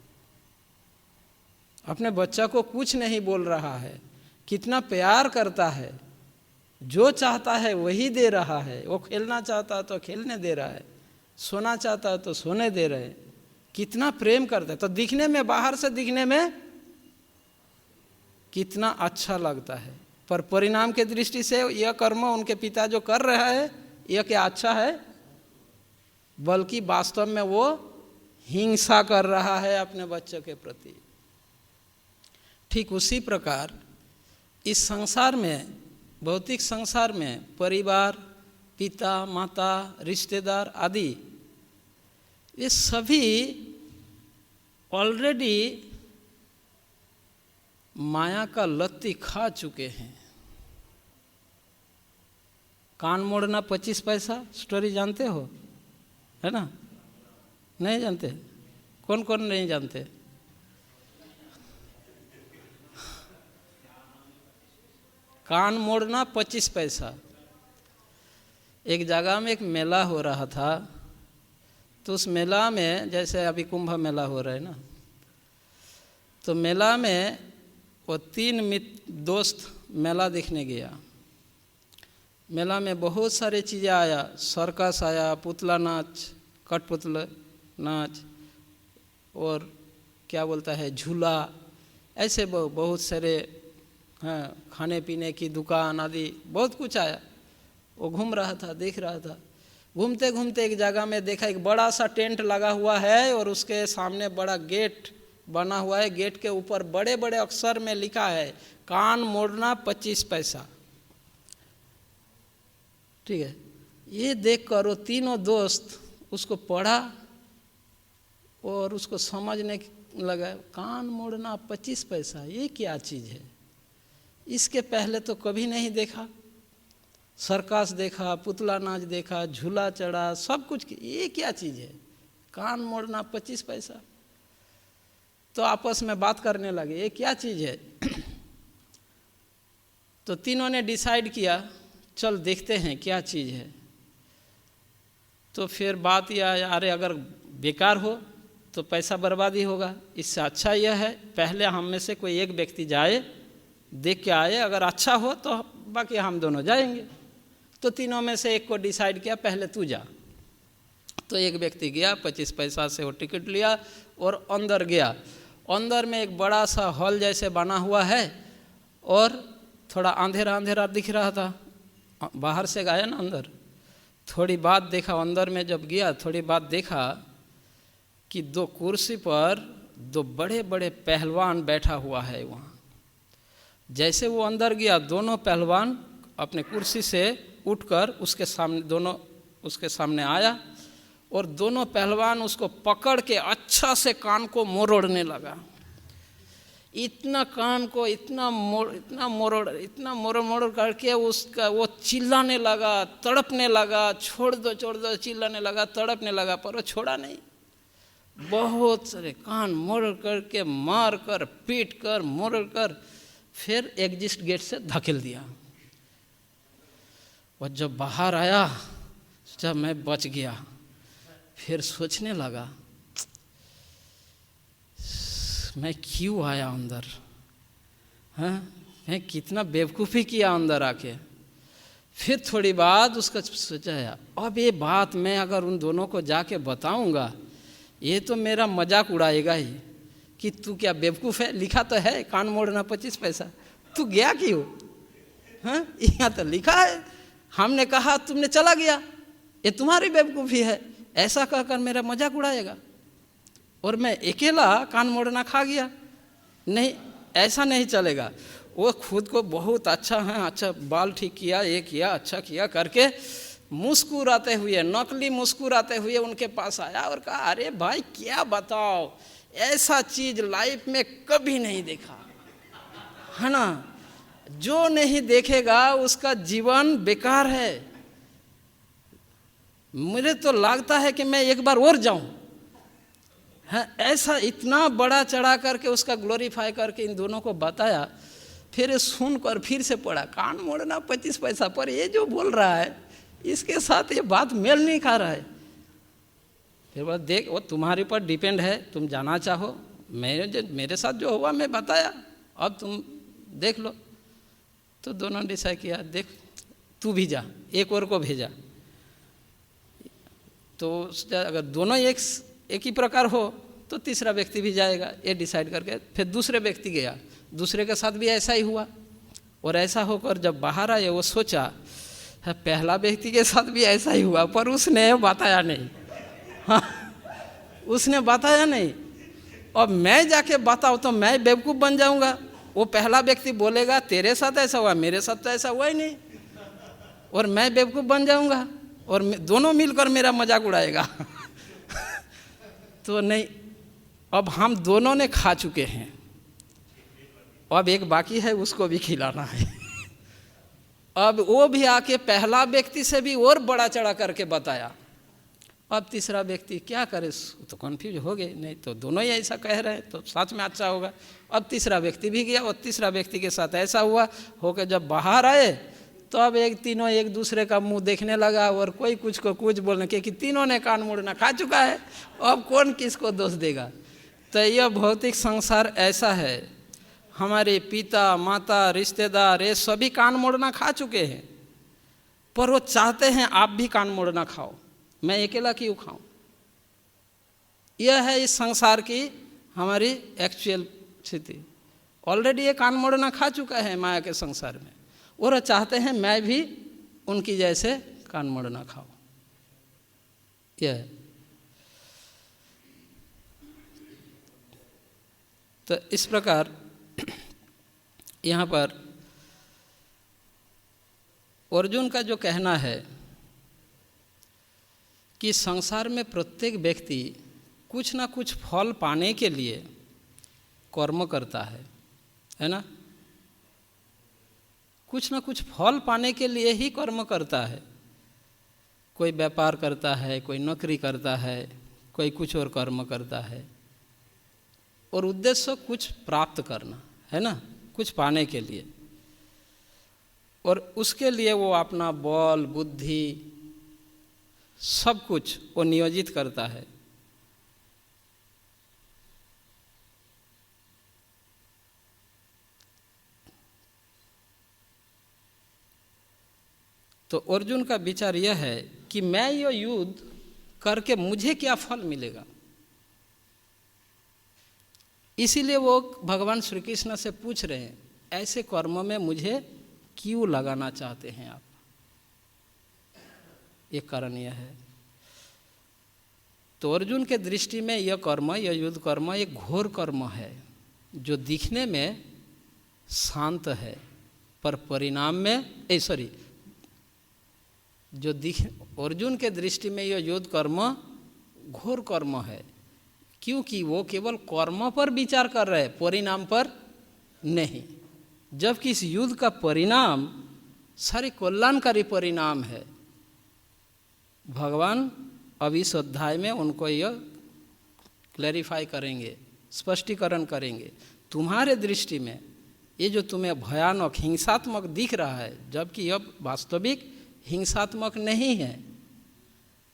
अपने बच्चा को कुछ नहीं बोल रहा है, कितना प्यार करता है, जो चाहता है वही दे रहा है। वो खेलना चाहता है तो खेलने दे रहा है, सोना चाहता है तो सोने दे रहे, कितना प्रेम करता है। तो दिखने में, बाहर से दिखने में कितना अच्छा लगता है, पर परिणाम के दृष्टि से यह कर्म उनके पिता जो कर रहा है यह क्या अच्छा है, बल्कि वास्तव में वो हिंसा कर रहा है अपने बच्चों के प्रति। ठीक उसी प्रकार इस संसार में, भौतिक संसार में, परिवार, पिता, माता, रिश्तेदार आदि, ये सभी ऑलरेडी माया का लत्ती खा चुके हैं। कान मोड़ना 25 पैसा स्टोरी जानते हो, है ना? नहीं जानते? कौन कौन नहीं जानते? कान मोड़ना 25 पैसा। एक जगह में एक मेला हो रहा था, तो उस मेला में, जैसे अभी कुंभ मेला हो रहा है ना, तो मेला में वो 3 दोस्त मेला देखने गया। मेला में बहुत सारे चीज़ें आया, सर्कस आया, पुतला नाच, कठपुतला नाच, और क्या बोलता है, झूला, ऐसे बहुत सारे, हाँ, खाने पीने की दुकान आदि बहुत कुछ आया। वो घूम रहा था, देख रहा था। घूमते घूमते एक जगह में देखा एक बड़ा सा टेंट लगा हुआ है और उसके सामने बड़ा गेट बना हुआ है। गेट के ऊपर बड़े बड़े अक्षर में लिखा है, कान मोड़ना 25 पैसा। ठीक है, ये देखकर वो तीनों दोस्त उसको पढ़ा और उसको समझने लगा, कान मोड़ना 25 पैसा, ये क्या चीज़ है, इसके पहले तो कभी नहीं देखा। सर्कस देखा, पुतला नाच देखा, झूला चढ़ा, सब कुछ, ये क्या चीज़ है, कान मोड़ना 25 पैसा। तो आपस में बात करने लगे, ये क्या चीज़ है। तो तीनों ने डिसाइड किया, चल देखते हैं क्या चीज़ है। तो फिर बात यह, अरे अगर बेकार हो तो पैसा बर्बादी होगा, इससे अच्छा यह है पहले हम में से कोई एक व्यक्ति जाए, देख के आए, अगर अच्छा हो तो बाकी हम दोनों जाएंगे। तो तीनों में से एक को डिसाइड किया, पहले तू जा। तो एक व्यक्ति गया, 25 पैसा से वो टिकट लिया और अंदर गया। अंदर में एक बड़ा सा हॉल जैसे बना हुआ है और थोड़ा अंधेरा अंधेरा दिख रहा था। बाहर से गया ना अंदर, थोड़ी बात देखा, अंदर में जब गया थोड़ी बात देखा कि 2 कुर्सी पर 2 बड़े बड़े पहलवान बैठा हुआ है वहाँ। जैसे वो अंदर गया, दोनों पहलवान अपने कुर्सी से उठकर उसके सामने, दोनों उसके सामने आया और दोनों पहलवान उसको पकड़ के अच्छा से कान को मरोड़ने लगा। इतना कान को इतना मोड़ करके उसका वो चिल्लाने लगा, तड़पने लगा, छोड़ दो चिल्लाने लगा, तड़पने लगा, पर वो छोड़ा नहीं। बहुत सारे कान मोड़ करके मार कर, पीट कर, मोड़ कर फिर एग्जिट गेट से धकेल दिया। और जब बाहर आया जब मैं बच गया, फिर सोचने लगा मैं क्यों आया अंदर, हाँ, मैं कितना बेवकूफ़ी किया अंदर आके। फिर थोड़ी बाद उसका सोचा, अब ये बात मैं अगर उन दोनों को जाके बताऊंगा, ये तो मेरा मजाक उड़ाएगा ही कि तू क्या बेवकूफ़ है, लिखा तो है कान मोड़ना 25 पैसा, तू गया क्यों, हाँ, यहाँ तो लिखा है, हमने कहा तुमने चला गया, ये तुम्हारी बेवकूफ़ी है, ऐसा कहकर मेरा मजाक उड़ाएगा और मैं अकेला कान मोड़ना खा गया। नहीं, ऐसा नहीं चलेगा। वो खुद को बहुत अच्छा है, अच्छा बाल ठीक किया, ये किया, अच्छा किया करके मुस्कुराते हुए, नकली मुस्कुराते हुए उनके पास आया और कहा, अरे भाई क्या बताओ, ऐसा चीज़ लाइफ में कभी नहीं देखा, है ना। जो नहीं देखेगा उसका जीवन बेकार है। मुझे तो लगता है कि मैं एक बार और जाऊं, है, ऐसा इतना बड़ा चढ़ा करके उसका ग्लोरीफाई करके इन दोनों को बताया। फिर सुनकर फिर से पढ़ा, कान मोड़ना 25 पैसा, पर ये जो बोल रहा है इसके साथ ये बात मेल नहीं खा रहा है। फिर बात देख, वो तुम्हारे ऊपर डिपेंड है, तुम जाना चाहो, मेरे साथ जो हुआ मैं बताया, अब तुम देख लो। तो दोनों डिसाइड किया, देख तू भी जा, एक और को भेजा। तो अगर दोनों एक ही प्रकार हो तो तीसरा व्यक्ति भी जाएगा, ये डिसाइड करके फिर दूसरे व्यक्ति गया, दूसरे के साथ भी ऐसा ही हुआ। और ऐसा होकर जब बाहर आए वो सोचा पहला व्यक्ति के साथ भी ऐसा ही हुआ, पर उसने बताया नहीं, हाँ, उसने बताया नहीं। अब मैं जाके बताऊँ तो मैं बेवकूफ़ बन जाऊंगा। वो पहला व्यक्ति बोलेगा तेरे साथ ऐसा हुआ, मेरे साथ तो ऐसा हुआ ही नहीं, और मैं बेवकूफ़ बन जाऊंगा और दोनों मिलकर मेरा मजाक उड़ाएगा। तो नहीं, अब हम दोनों ने खा चुके हैं, अब एक बाकी है, उसको भी खिलाना है। अब वो भी आके पहला व्यक्ति से भी और बड़ा चढ़ा करके बताया। अब तीसरा व्यक्ति क्या करे, तो कन्फ्यूज हो गए, नहीं तो दोनों ही ऐसा कह रहे हैं तो सच में अच्छा होगा। अब तीसरा व्यक्ति भी गया और तीसरा व्यक्ति के साथ ऐसा हुआ, होकर जब बाहर आए तो अब तीनों एक दूसरे का मुंह देखने लगा और कोई कुछ को कुछ बोलने के कि तीनों ने कान मोड़ना खा चुका है, अब कौन किसको दोष देगा। तो यह भौतिक संसार ऐसा है, हमारे पिता माता रिश्तेदार ये सभी कान मोड़ना खा चुके हैं, पर वो चाहते हैं आप भी कान मोड़ना खाओ, मैं अकेला क्यों खाऊं। यह है इस संसार की हमारी एक्चुअल स्थिति। ऑलरेडी ये कान मोड़ना खा चुका है माया के संसार में, और चाहते हैं मैं भी उनकी जैसे कान मोड़ना खाऊं। यह तो इस प्रकार यहाँ पर अर्जुन का जो कहना है कि संसार में प्रत्येक व्यक्ति कुछ ना कुछ फल पाने के लिए कर्म करता है ना, कुछ ना कुछ फल पाने के लिए ही कर्म करता है। कोई व्यापार करता है, कोई नौकरी करता है, कोई कुछ और कर्म करता है, और उद्देश्य कुछ प्राप्त करना है ना, कुछ पाने के लिए, और उसके लिए वो अपना बल बुद्धि सब कुछ वो नियोजित करता है। तो अर्जुन का विचार यह है कि मैं ये युद्ध करके मुझे क्या फल मिलेगा। इसीलिए वो भगवान श्री कृष्ण से पूछ रहे हैं, ऐसे कर्म में मुझे क्यों लगाना चाहते हैं आप। एक कारण यह है। तो अर्जुन के दृष्टि में यह कर्म, यह युद्ध कर्म एक घोर कर्म है, जो दिखने में शांत है पर परिणाम में अर्जुन के दृष्टि में यह युद्ध कर्म घोर कर्म है, क्योंकि वो केवल कर्म पर विचार कर रहे हैं, परिणाम पर नहीं, जबकि इस युद्ध का परिणाम सारे कल्याणकारी परिणाम है। भगवान अब इस अध्याय में उनको यह क्लैरिफाई करेंगे, स्पष्टीकरण करेंगे। तुम्हारे दृष्टि में ये जो तुम्हें भयानक हिंसात्मक दिख रहा है, जबकि यह वास्तविक हिंसात्मक नहीं है।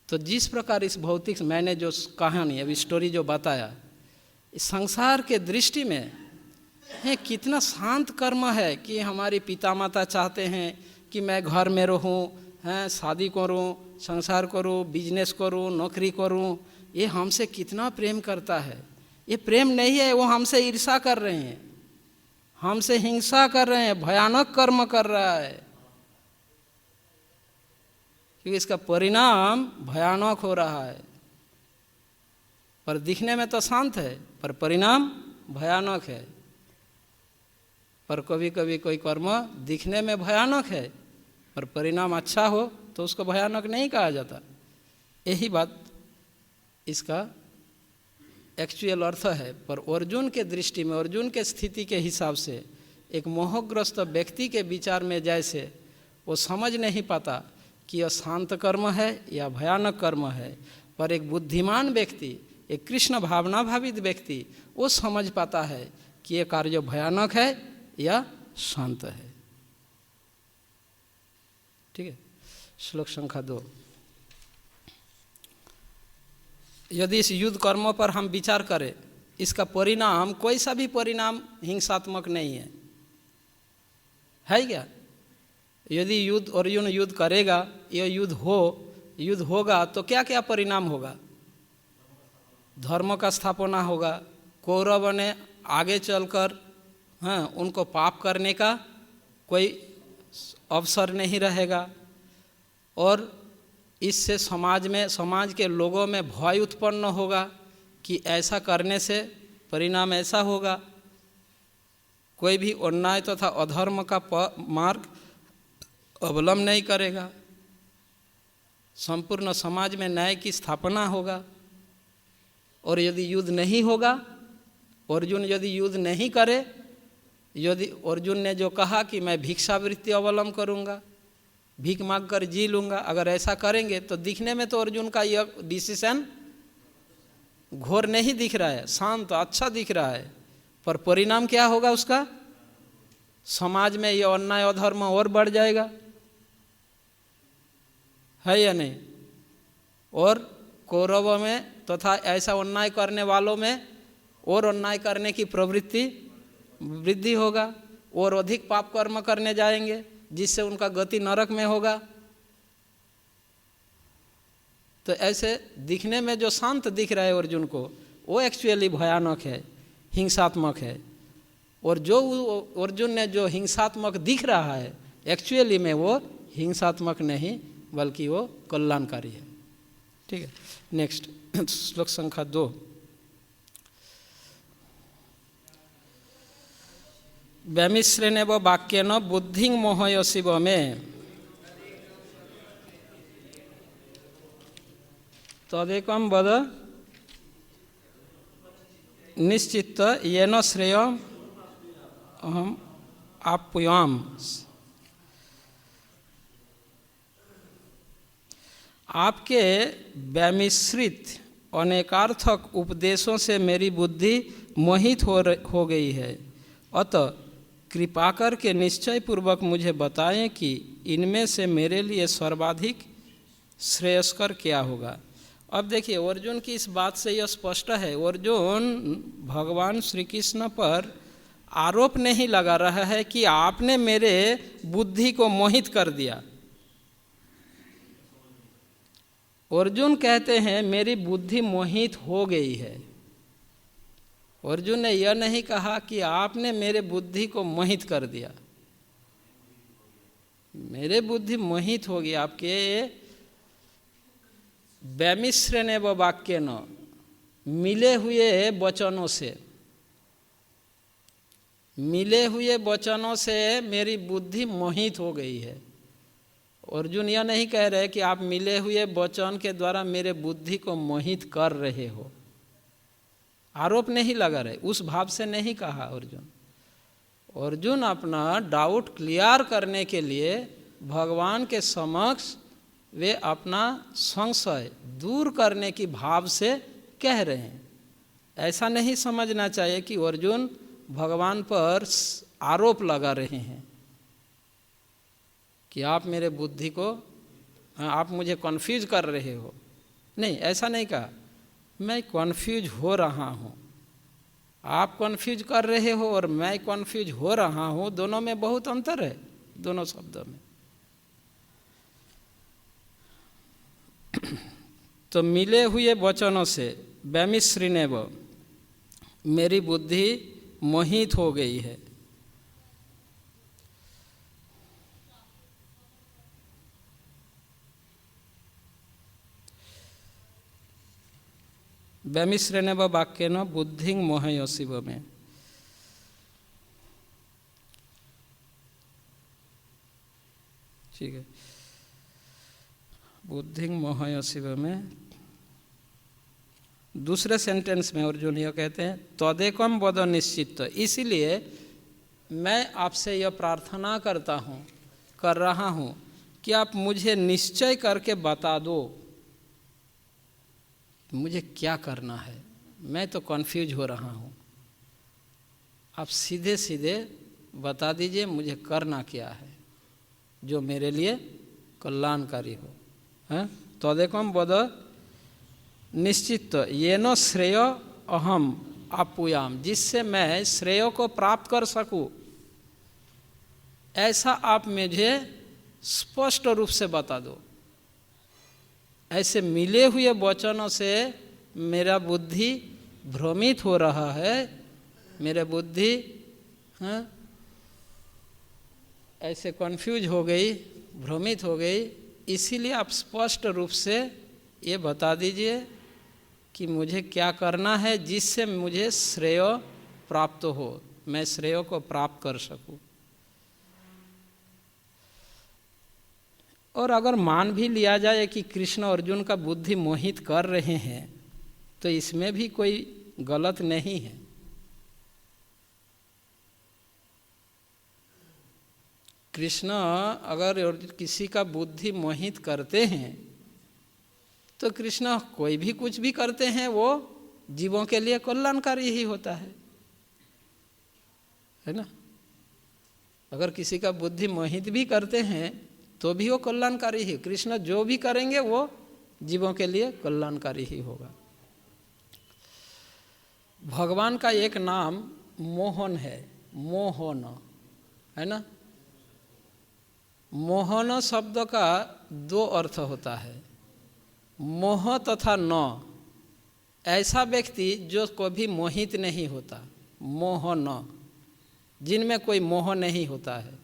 तो जिस प्रकार इस भौतिक, मैंने जो कहानी अभी स्टोरी जो बताया, इस संसार के दृष्टि में है कितना शांत कर्म है कि हमारे पिता माता चाहते हैं कि मैं घर में रहूं, हैं शादी करूं, संसार करूं, बिजनेस करूं, नौकरी करूं। ये हमसे कितना प्रेम करता है। ये प्रेम नहीं है, वो हमसे ईर्ष्या कर रहे हैं, हमसे हिंसा कर रहे हैं, भयानक कर्म कर रहा है, क्योंकि इसका परिणाम भयानक हो रहा है। पर दिखने में तो शांत है, पर परिणाम भयानक है। पर कभी कभी कोई कर्म दिखने में भयानक है, पर परिणाम अच्छा हो तो उसको भयानक नहीं कहा जाता। यही बात इसका एक्चुअल अर्थ है। पर अर्जुन के दृष्टि में, अर्जुन के स्थिति के हिसाब से, एक मोहग्रस्त व्यक्ति के विचार में जैसे वो समझ नहीं पाता कि यह शांत कर्म है या भयानक कर्म है, पर एक बुद्धिमान व्यक्ति, एक कृष्ण भावना भावित व्यक्ति, वो समझ पाता है कि यह कार्य भयानक है या शांत है। ठीक है। श्लोक संख्या 2। यदि इस युद्ध कर्मों पर हम विचार करें, इसका परिणाम कोई सा भी परिणाम हिंसात्मक नहीं है, है क्या? यदि युद्ध, अर्जुन युद्ध करेगा, यह युद्ध होगा तो क्या क्या परिणाम होगा? धर्म का स्थापना होगा। कौरव ने आगे चलकर उनको पाप करने का कोई अवसर नहीं रहेगा, और इससे समाज के लोगों में भय उत्पन्न होगा कि ऐसा करने से परिणाम ऐसा होगा। कोई भी अन्याय तथा अधर्म का मार्ग अवलंबन नहीं करेगा। संपूर्ण समाज में न्याय की स्थापना होगा। और यदि युद्ध नहीं होगा, अर्जुन यदि युद्ध नहीं करे, यदि अर्जुन ने जो कहा कि मैं भिक्षावृत्ति अवलंबन करूंगा, भीख मांग कर जी लूँगा, अगर ऐसा करेंगे तो दिखने में तो अर्जुन का यह डिसीजन घोर नहीं दिख रहा है, शांत अच्छा दिख रहा है, पर परिणाम क्या होगा उसका? समाज में यह अन्याय अधर्म और बढ़ जाएगा, है या नहीं? और कौरवों में तथा ऐसा अन्याय करने वालों में और अन्याय करने की प्रवृत्ति वृद्धि होगा, और अधिक पाप कर्म करने जाएंगे, जिससे उनका गति नरक में होगा। तो ऐसे दिखने में जो शांत दिख रहा है अर्जुन को, वो एक्चुअली भयानक है, हिंसात्मक है। और जो अर्जुन ने जो हिंसात्मक दिख रहा है, एक्चुअली में वो हिंसात्मक नहीं बल्कि वो कल्याणकारी है। ठीक है। नेक्स्ट श्लोक संख्या 2। व्यामिश्रेणेव वाक्येन बुद्धिं मोहयसि मे। तदेकं वद निश्चित येन श्रेयम् अहम् आप्नुयाम्। आपके व्यामिश्रित अनेकार्थक उपदेशों से मेरी बुद्धि मोहित हो गई है, अतः कृपा करके निश्चय पूर्वक मुझे बताएं कि इनमें से मेरे लिए सर्वाधिक श्रेयस्कर क्या होगा। अब देखिए, अर्जुन की इस बात से यह स्पष्ट है, अर्जुन भगवान श्री कृष्ण पर आरोप नहीं लगा रहा है कि आपने मेरे बुद्धि को मोहित कर दिया। अर्जुन कहते हैं मेरी बुद्धि मोहित हो गई है। अर्जुन ने यह नहीं कहा कि आपने मेरे बुद्धि को मोहित कर दिया। मेरे बुद्धि मोहित हो गई आपके व्यामिश्रेणेव वाक्येन, मिले हुए वचनों से। मिले हुए वचनों से मेरी बुद्धि मोहित हो गई है। अर्जुन यह नहीं कह रहे कि आप मिले हुए वचन के द्वारा मेरे बुद्धि को मोहित कर रहे हो, आरोप नहीं लगा रहे, उस भाव से नहीं कहा अर्जुन। अर्जुन अपना डाउट क्लियर करने के लिए भगवान के समक्ष वे अपना संशय दूर करने की भाव से कह रहे हैं। ऐसा नहीं समझना चाहिए कि अर्जुन भगवान पर आरोप लगा रहे हैं कि आप मेरे बुद्धि को, आप मुझे कन्फ्यूज कर रहे हो। नहीं, ऐसा नहीं कहा। मैं कन्फ्यूज हो रहा हूँ, आप कन्फ्यूज कर रहे हो और मैं कन्फ्यूज हो रहा हूँ, दोनों में बहुत अंतर है, दोनों शब्दों में। तो मिले हुए वचनों से वैमिश्रिणेव मेरी बुद्धि मोहित हो गई है। वैमिश्रेणेव वाक्येन बुद्धिं मोहयसीव में, ठीक है, बुद्धिं मोहयसीव में। दूसरे सेंटेंस में अर्जुन यह कहते हैं तदेकम वद निश्चित। इसीलिए मैं आपसे यह प्रार्थना कर रहा हूँ कि आप मुझे निश्चय करके बता दो मुझे क्या करना है। मैं तो कन्फ्यूज हो रहा हूँ, आप सीधे सीधे बता दीजिए मुझे करना क्या है जो मेरे लिए कल्याणकारी हो। हैं, तदेकम वद निश्चित येन श्रेय अहम आपुयाम, जिससे मैं श्रेय को प्राप्त कर सकूं, ऐसा आप मुझे स्पष्ट रूप से बता दो। ऐसे मिले हुए वचनों से मेरा बुद्धि भ्रमित हो रहा है, मेरे बुद्धि ऐसे कंफ्यूज हो गई, भ्रमित हो गई। इसीलिए आप स्पष्ट रूप से ये बता दीजिए कि मुझे क्या करना है जिससे मुझे श्रेय प्राप्त हो, मैं श्रेय को प्राप्त कर सकूं। और अगर मान भी लिया जाए कि कृष्ण अर्जुन का बुद्धि मोहित कर रहे हैं तो इसमें भी कोई गलत नहीं है। कृष्ण अगर किसी का बुद्धि मोहित करते हैं तो कृष्ण कोई भी कुछ भी करते हैं वो जीवों के लिए कल्याणकारी ही होता है ना। अगर किसी का बुद्धि मोहित भी करते हैं तो भी वो कल्याणकारी ही। कृष्ण जो भी करेंगे वो जीवों के लिए कल्याणकारी ही होगा। भगवान का एक नाम मोहन है, मोहन है ना। मोहन शब्द का दो अर्थ होता है, मोह तथा न। ऐसा व्यक्ति जो कभी मोहित नहीं होता, मोहन, जिनमें कोई मोह नहीं होता है,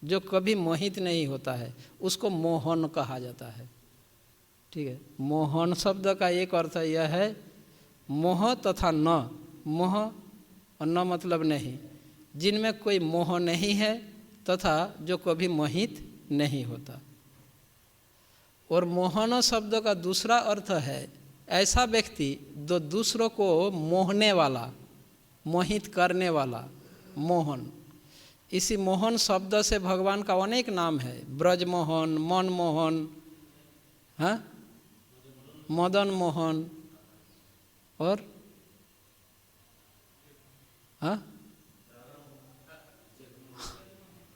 जो कभी मोहित नहीं होता है, उसको मोहन कहा जाता है। ठीक है, मोहन शब्द का एक अर्थ यह है मोह तथा न। मोह और न मतलब नहीं, जिनमें कोई मोह नहीं है तथा जो कभी मोहित नहीं होता। और मोहन शब्द का दूसरा अर्थ है ऐसा व्यक्ति जो दूसरों को मोहने वाला, मोहित करने वाला, मोहन। इसी मोहन शब्द से भगवान का अनेक नाम है, ब्रजमोहन, मनमोहन, हाँ, मदन मोहन और हाँ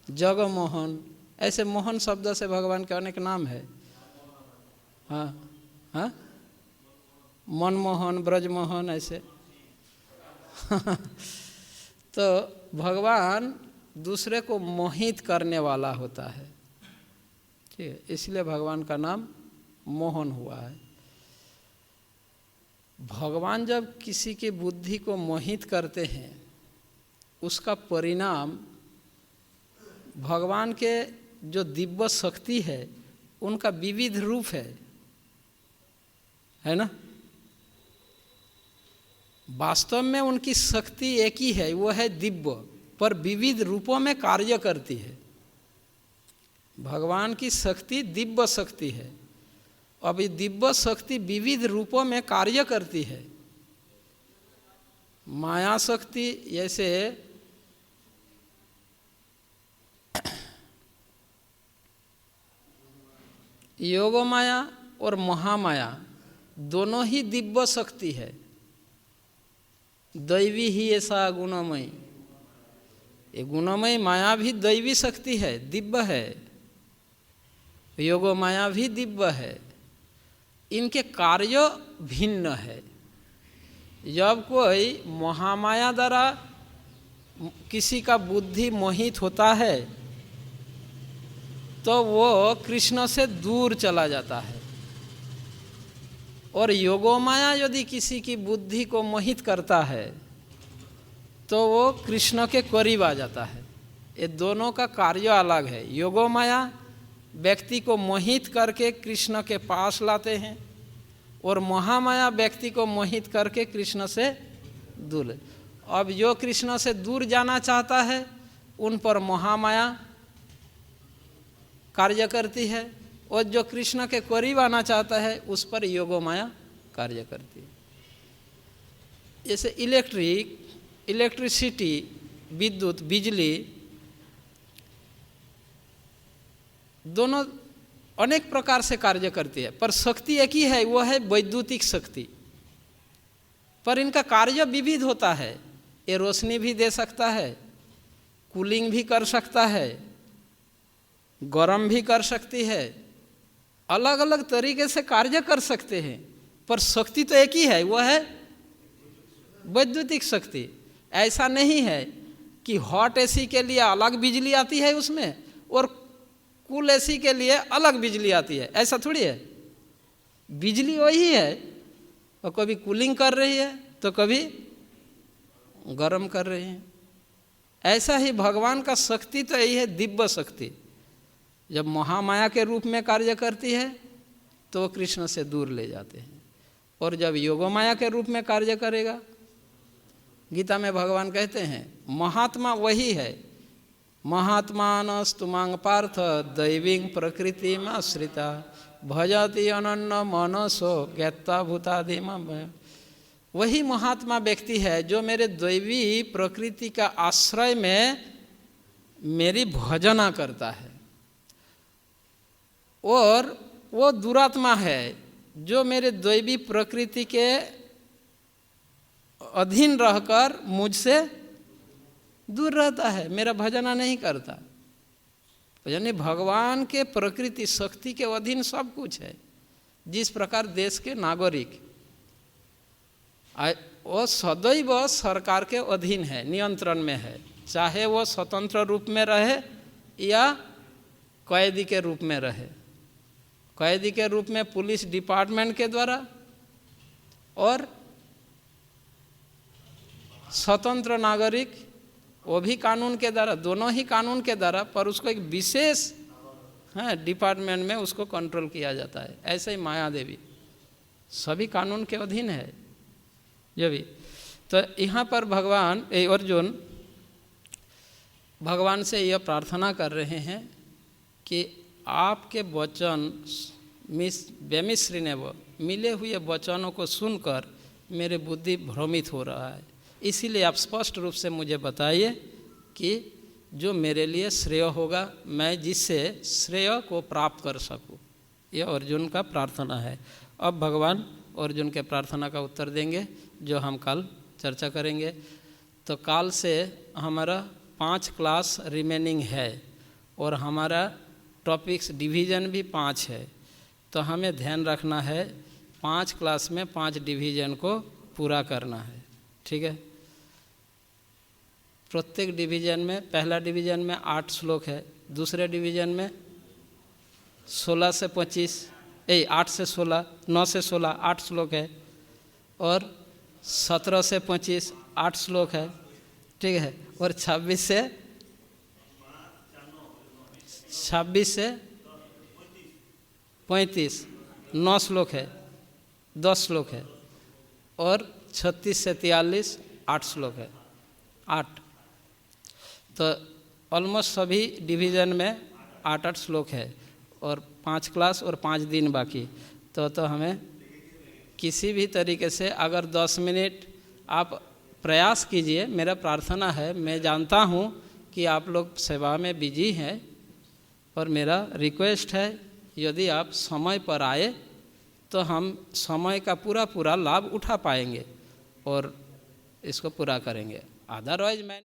जगमोहन। ऐसे मोहन शब्द से भगवान के अनेक नाम है। हाँ हाँ, मनमोहन, ब्रजमोहन, ऐसे तो भगवान दूसरे को मोहित करने वाला होता है, ठीक है, इसलिए भगवान का नाम मोहन हुआ है। भगवान जब किसी की बुद्धि को मोहित करते हैं उसका परिणाम भगवान के जो दिव्य शक्ति है उनका विविध रूप है ना। वास्तव में उनकी शक्ति एक ही है, वो है दिव्य, पर विविध रूपों में कार्य करती है। भगवान की शक्ति दिव्य शक्ति है। अब ये दिव्य शक्ति विविध रूपों में कार्य करती है। माया शक्ति जैसे योगमाया और महामाया दोनों ही दिव्य शक्ति है। दैवी ही ऐसा गुणमयी, ये गुणमयी माया भी दैवी शक्ति है, दिव्य है। योगो माया भी दिव्य है। इनके कार्य भिन्न है। जब कोई महामाया द्वारा किसी का बुद्धि मोहित होता है तो वो कृष्ण से दूर चला जाता है, और योगोमाया यदि किसी की बुद्धि को मोहित करता है तो वो कृष्ण के करीब आ जाता है। ये दोनों का कार्य अलग है। योगोमाया व्यक्ति को मोहित करके कृष्ण के पास लाते हैं, और महामाया व्यक्ति को मोहित करके कृष्ण से दूर। अब जो कृष्ण से दूर जाना चाहता है उन पर महामाया कार्य करती है, और जो कृष्ण के करीब आना चाहता है उस पर योगमाया कार्य करती है। जैसे इलेक्ट्रिसिटी, विद्युत, बिजली, दोनों अनेक प्रकार से कार्य करती है, पर शक्ति एक ही है, वो है वैद्युतिक शक्ति। पर इनका कार्य विविध होता है। ये रोशनी भी दे सकता है, कूलिंग भी कर सकता है, गर्म भी कर सकती है, अलग अलग तरीके से कार्य कर सकते हैं, पर शक्ति तो एक ही है, वो है वैद्युतिक शक्ति। ऐसा नहीं है कि हॉट एसी के लिए अलग बिजली आती है उसमें और कूल एसी के लिए अलग बिजली आती है, ऐसा थोड़ी है। बिजली वही है, और कभी कूलिंग कर रही है तो कभी गर्म कर रही है। ऐसा ही भगवान का शक्ति तो यही है, दिव्य शक्ति। जब महामाया के रूप में कार्य करती है तो वो कृष्ण से दूर ले जाते हैं, और जब योगमाया के रूप में कार्य करेगा, गीता में भगवान कहते हैं महात्मा वही है, महात्मानस्तु मांग पार्थ दैवीं प्रकृतिमाश्रिता भजति अनन्य मनसो ज्ञात्वा भूतादिमा। वही महात्मा व्यक्ति है जो मेरे दैवी प्रकृति का आश्रय में मेरी भजना करता है, और वो दुरात्मा है जो मेरे दैवी प्रकृति के अधीन रहकर मुझसे दूर रहता है, मेरा भजना नहीं करता। यानी भगवान के प्रकृति शक्ति के अधीन सब कुछ है। जिस प्रकार देश के नागरिक वो सदैव सरकार के अधीन है, नियंत्रण में है, चाहे वो स्वतंत्र रूप में रहे या कैदी के रूप में रहे। कैदी के रूप में पुलिस डिपार्टमेंट के द्वारा, और स्वतंत्र नागरिक वो भी कानून के द्वारा, दोनों ही कानून के द्वारा, पर उसको एक विशेष डिपार्टमेंट में उसको कंट्रोल किया जाता है। ऐसे ही माया देवी सभी कानून के अधीन है। जो भी तो यहाँ पर भगवान अर्जुन भगवान से यह प्रार्थना कर रहे हैं कि आपके वचन व्यमिश्रिनेव मिले हुए वचनों को सुनकर मेरे बुद्धि भ्रमित हो रहा है, इसीलिए आप स्पष्ट रूप से मुझे बताइए कि जो मेरे लिए श्रेय होगा, मैं जिससे श्रेय को प्राप्त कर सकूं। यह अर्जुन का प्रार्थना है। अब भगवान अर्जुन के प्रार्थना का उत्तर देंगे, जो हम कल चर्चा करेंगे। तो काल से हमारा 5 क्लास रिमेनिंग है, और हमारा टॉपिक्स डिवीज़न भी 5 है। तो हमें ध्यान रखना है 5 क्लास में 5 डिवीज़न को पूरा करना है, ठीक है। प्रत्येक डिवीज़न में, पहला डिवीज़न में 8 श्लोक है, दूसरे डिवीज़न में 16 से 25, 8 से 16, 9 से 16 8 श्लोक है, और 17 से 25 8 श्लोक है, ठीक है। और 26 से 35 9 श्लोक है, 10 श्लोक है, और 36 से 43 8 श्लोक है, 8। तो ऑलमोस्ट सभी डिवीज़न में 8-8 श्लोक है, और 5 क्लास और 5 दिन बाकी। तो हमें किसी भी तरीके से अगर 10 मिनट आप प्रयास कीजिए। मेरा प्रार्थना है, मैं जानता हूँ कि आप लोग सेवा में बिजी हैं, और मेरा रिक्वेस्ट है यदि आप समय पर आए तो हम समय का पूरा पूरा लाभ उठा पाएंगे और इसको पूरा करेंगे। अदरवाइज मैं